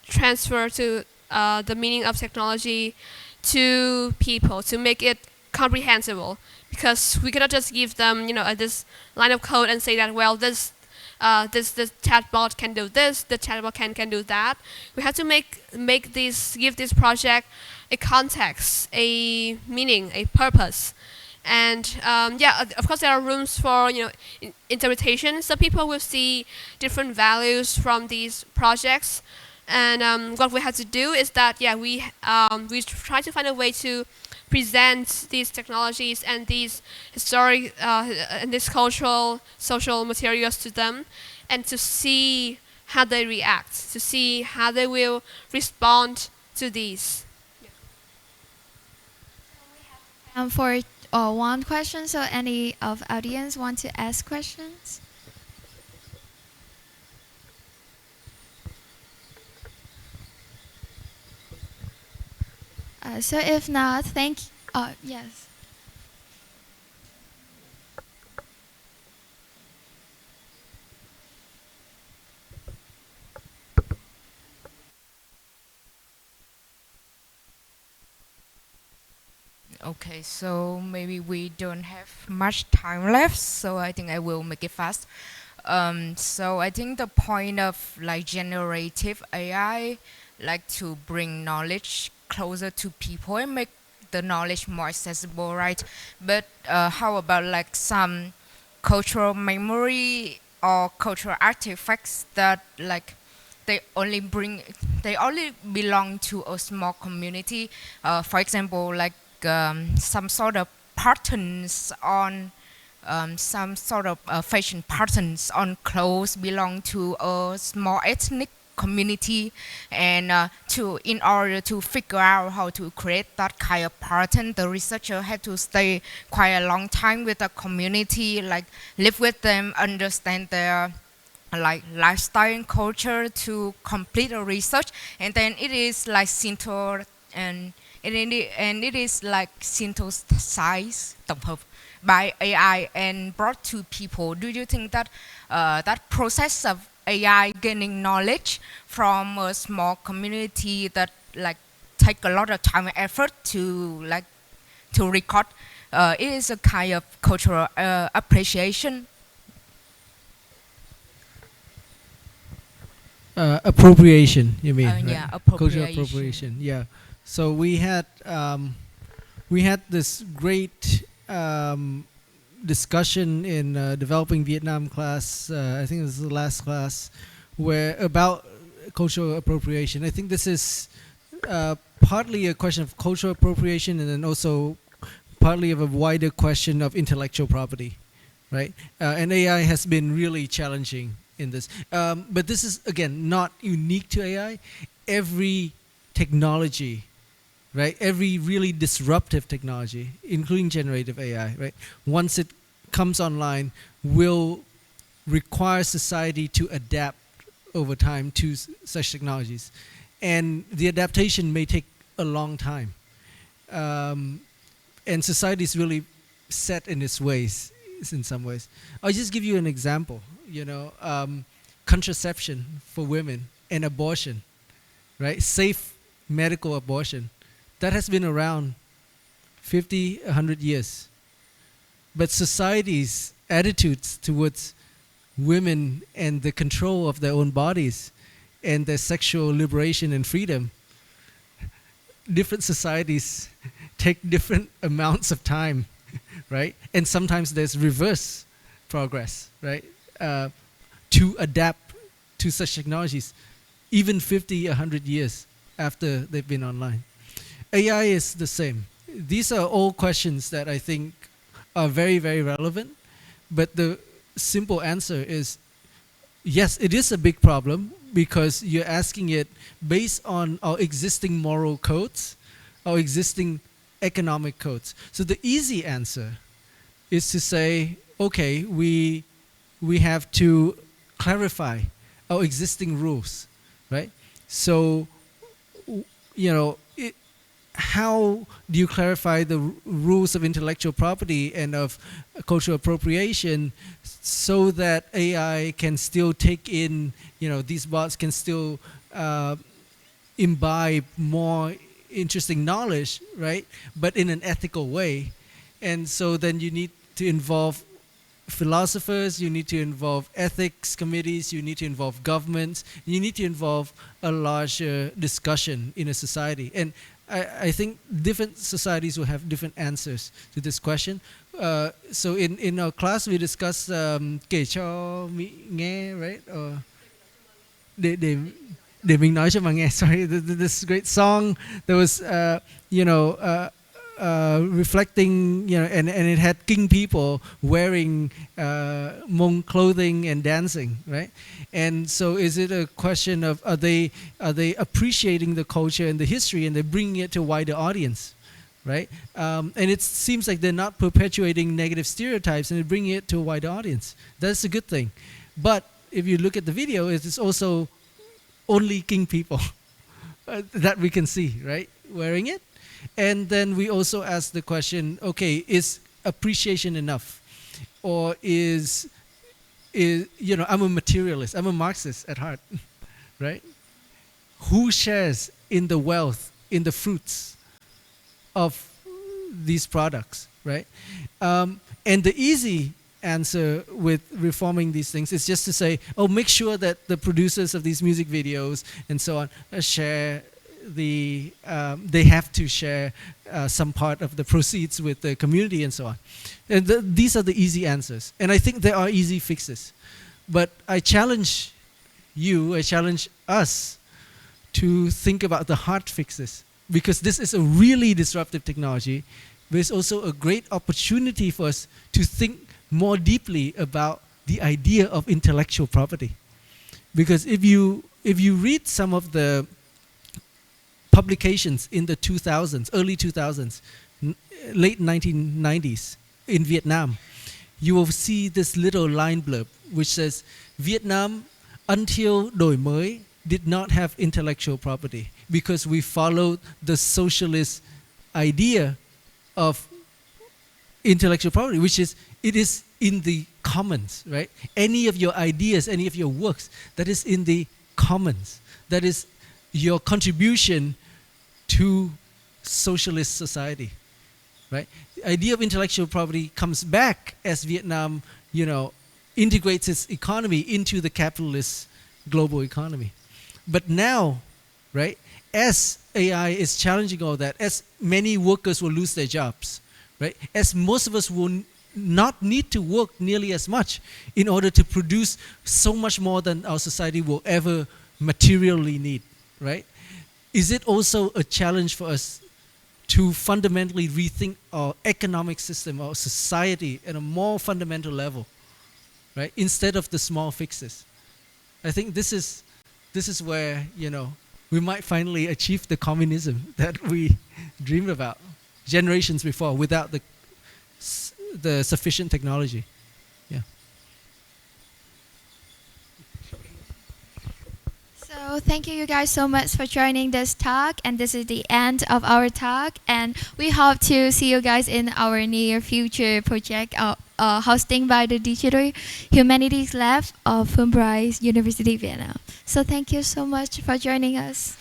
S3: transfer to the meaning of technology to people, to make it comprehensible, because we cannot just give them this line of code and say that this chatbot can do this, the chatbot can do that. We have to give this project a context, a meaning, a purpose. And of course there are rooms for interpretation. Some people will see different values from these projects. And what we have to do is that we try to find a way to present these technologies and these historic and these cultural social materials to them, and to see how they react, to see how they will respond to these.
S1: For one question, so any of audience want to ask questions? So if not, thank you. Yes.
S5: Okay, so maybe we don't have much time left, so I think I will make it fast. So I think the point of generative AI, to bring knowledge closer to people and make the knowledge more accessible, right? But how about some cultural memory or cultural artifacts that they only belong to a small community? For example, some sort of patterns on some sort of fashion patterns on clothes belong to a small ethnic community, and in order to figure out how to create that kind of pattern, the researcher had to stay quite a long time with the community, like live with them, understand their like lifestyle and culture to complete a research, and then it is like it is like synthesized, tổng hợp, by AI and brought to people. Do you think that that process of AI gaining knowledge from a small community that like take a lot of time and effort to record, it is a kind of cultural appreciation?
S4: Appropriation, you mean? Right?
S5: Yeah,
S4: Cultural appropriation. Yeah. So we had this great discussion in developing Vietnam class. I think it was the last class, where about cultural appropriation. I think this is partly a question of cultural appropriation, and then also partly of a wider question of intellectual property, right? And AI has been really challenging in this. But this is, again, not unique to AI. Every technology, right? Every really disruptive technology, including generative AI, right? Once it comes online, will require society to adapt over time to such technologies. And the adaptation may take a long time. And society is really set in its ways, in some ways. I'll just give you an example. Contraception for women and abortion, right? Safe medical abortion. That has been around 50, 100 years. But society's attitudes towards women and the control of their own bodies and their sexual liberation and freedom, different societies take different amounts of time, right? And sometimes there's reverse progress, right? To adapt to such technologies, even 50, 100 years after they've been online. AI is the same. These are all questions that I think are very, very relevant, but the simple answer is, yes, it is a big problem, because you're asking it based on our existing moral codes, our existing economic codes. So the easy answer is to say, okay, we have to clarify our existing rules, right? So, how do you clarify the rules of intellectual property and of cultural appropriation so that AI can still take in, these bots can still imbibe more interesting knowledge, right? But in an ethical way. And so then you need to involve philosophers, you need to involve ethics committees, you need to involve governments, you need to involve a larger discussion in a society. And I think different societies will have different answers to this question. So in our class we discussed kể cho nghe, right? Or để mình nói cho mà nghe. Sorry, this great song that was reflecting, and it had king people wearing Hmong clothing and dancing, right? And so is it a question of are they appreciating the culture and the history and they're bringing it to a wider audience, right? And it seems like they're not perpetuating negative stereotypes and they're bringing it to a wider audience. That's a good thing. But if you look at the video, it's also only king people that we can see, right, wearing it. And then we also ask the question, okay, is appreciation enough? Or is I'm a materialist, I'm a Marxist at heart, right? Who shares in the wealth, in the fruits of these products, right? And the easy answer with reforming these things is just to say, make sure that the producers of these music videos and so on share they have to share some part of the proceeds with the community and so on. And these are the easy answers. And I think there are easy fixes. But I challenge us to think about the hard fixes, because this is a really disruptive technology, but it's also a great opportunity for us to think more deeply about the idea of intellectual property. Because if you read some of the publications in the 2000s, early 2000s, late 1990s in Vietnam, you will see this little line blurb which says, Vietnam until đổi mới did not have intellectual property because we followed the socialist idea of intellectual property, which is, it is in the commons, right? Any of your ideas, any of your works, that is in the commons. That is your contribution to socialist society, right? The idea of intellectual property comes back as Vietnam, integrates its economy into the capitalist global economy. But now, right, as AI is challenging all that, as many workers will lose their jobs, right, as most of us will not need to work nearly as much in order to produce so much more than our society will ever materially need, right? Is it also a challenge for us to fundamentally rethink our economic system, our society at a more fundamental level, right? Instead of the small fixes. I think this is where, we might finally achieve the communism that we dreamed about generations before without the sufficient technology. Yeah.
S1: So thank you guys so much for joining this talk, and this is the end of our talk, and we hope to see you guys in our near future project hosting by the Digital Humanities Lab of Fulbright University Việt Nam. So thank you so much for joining us.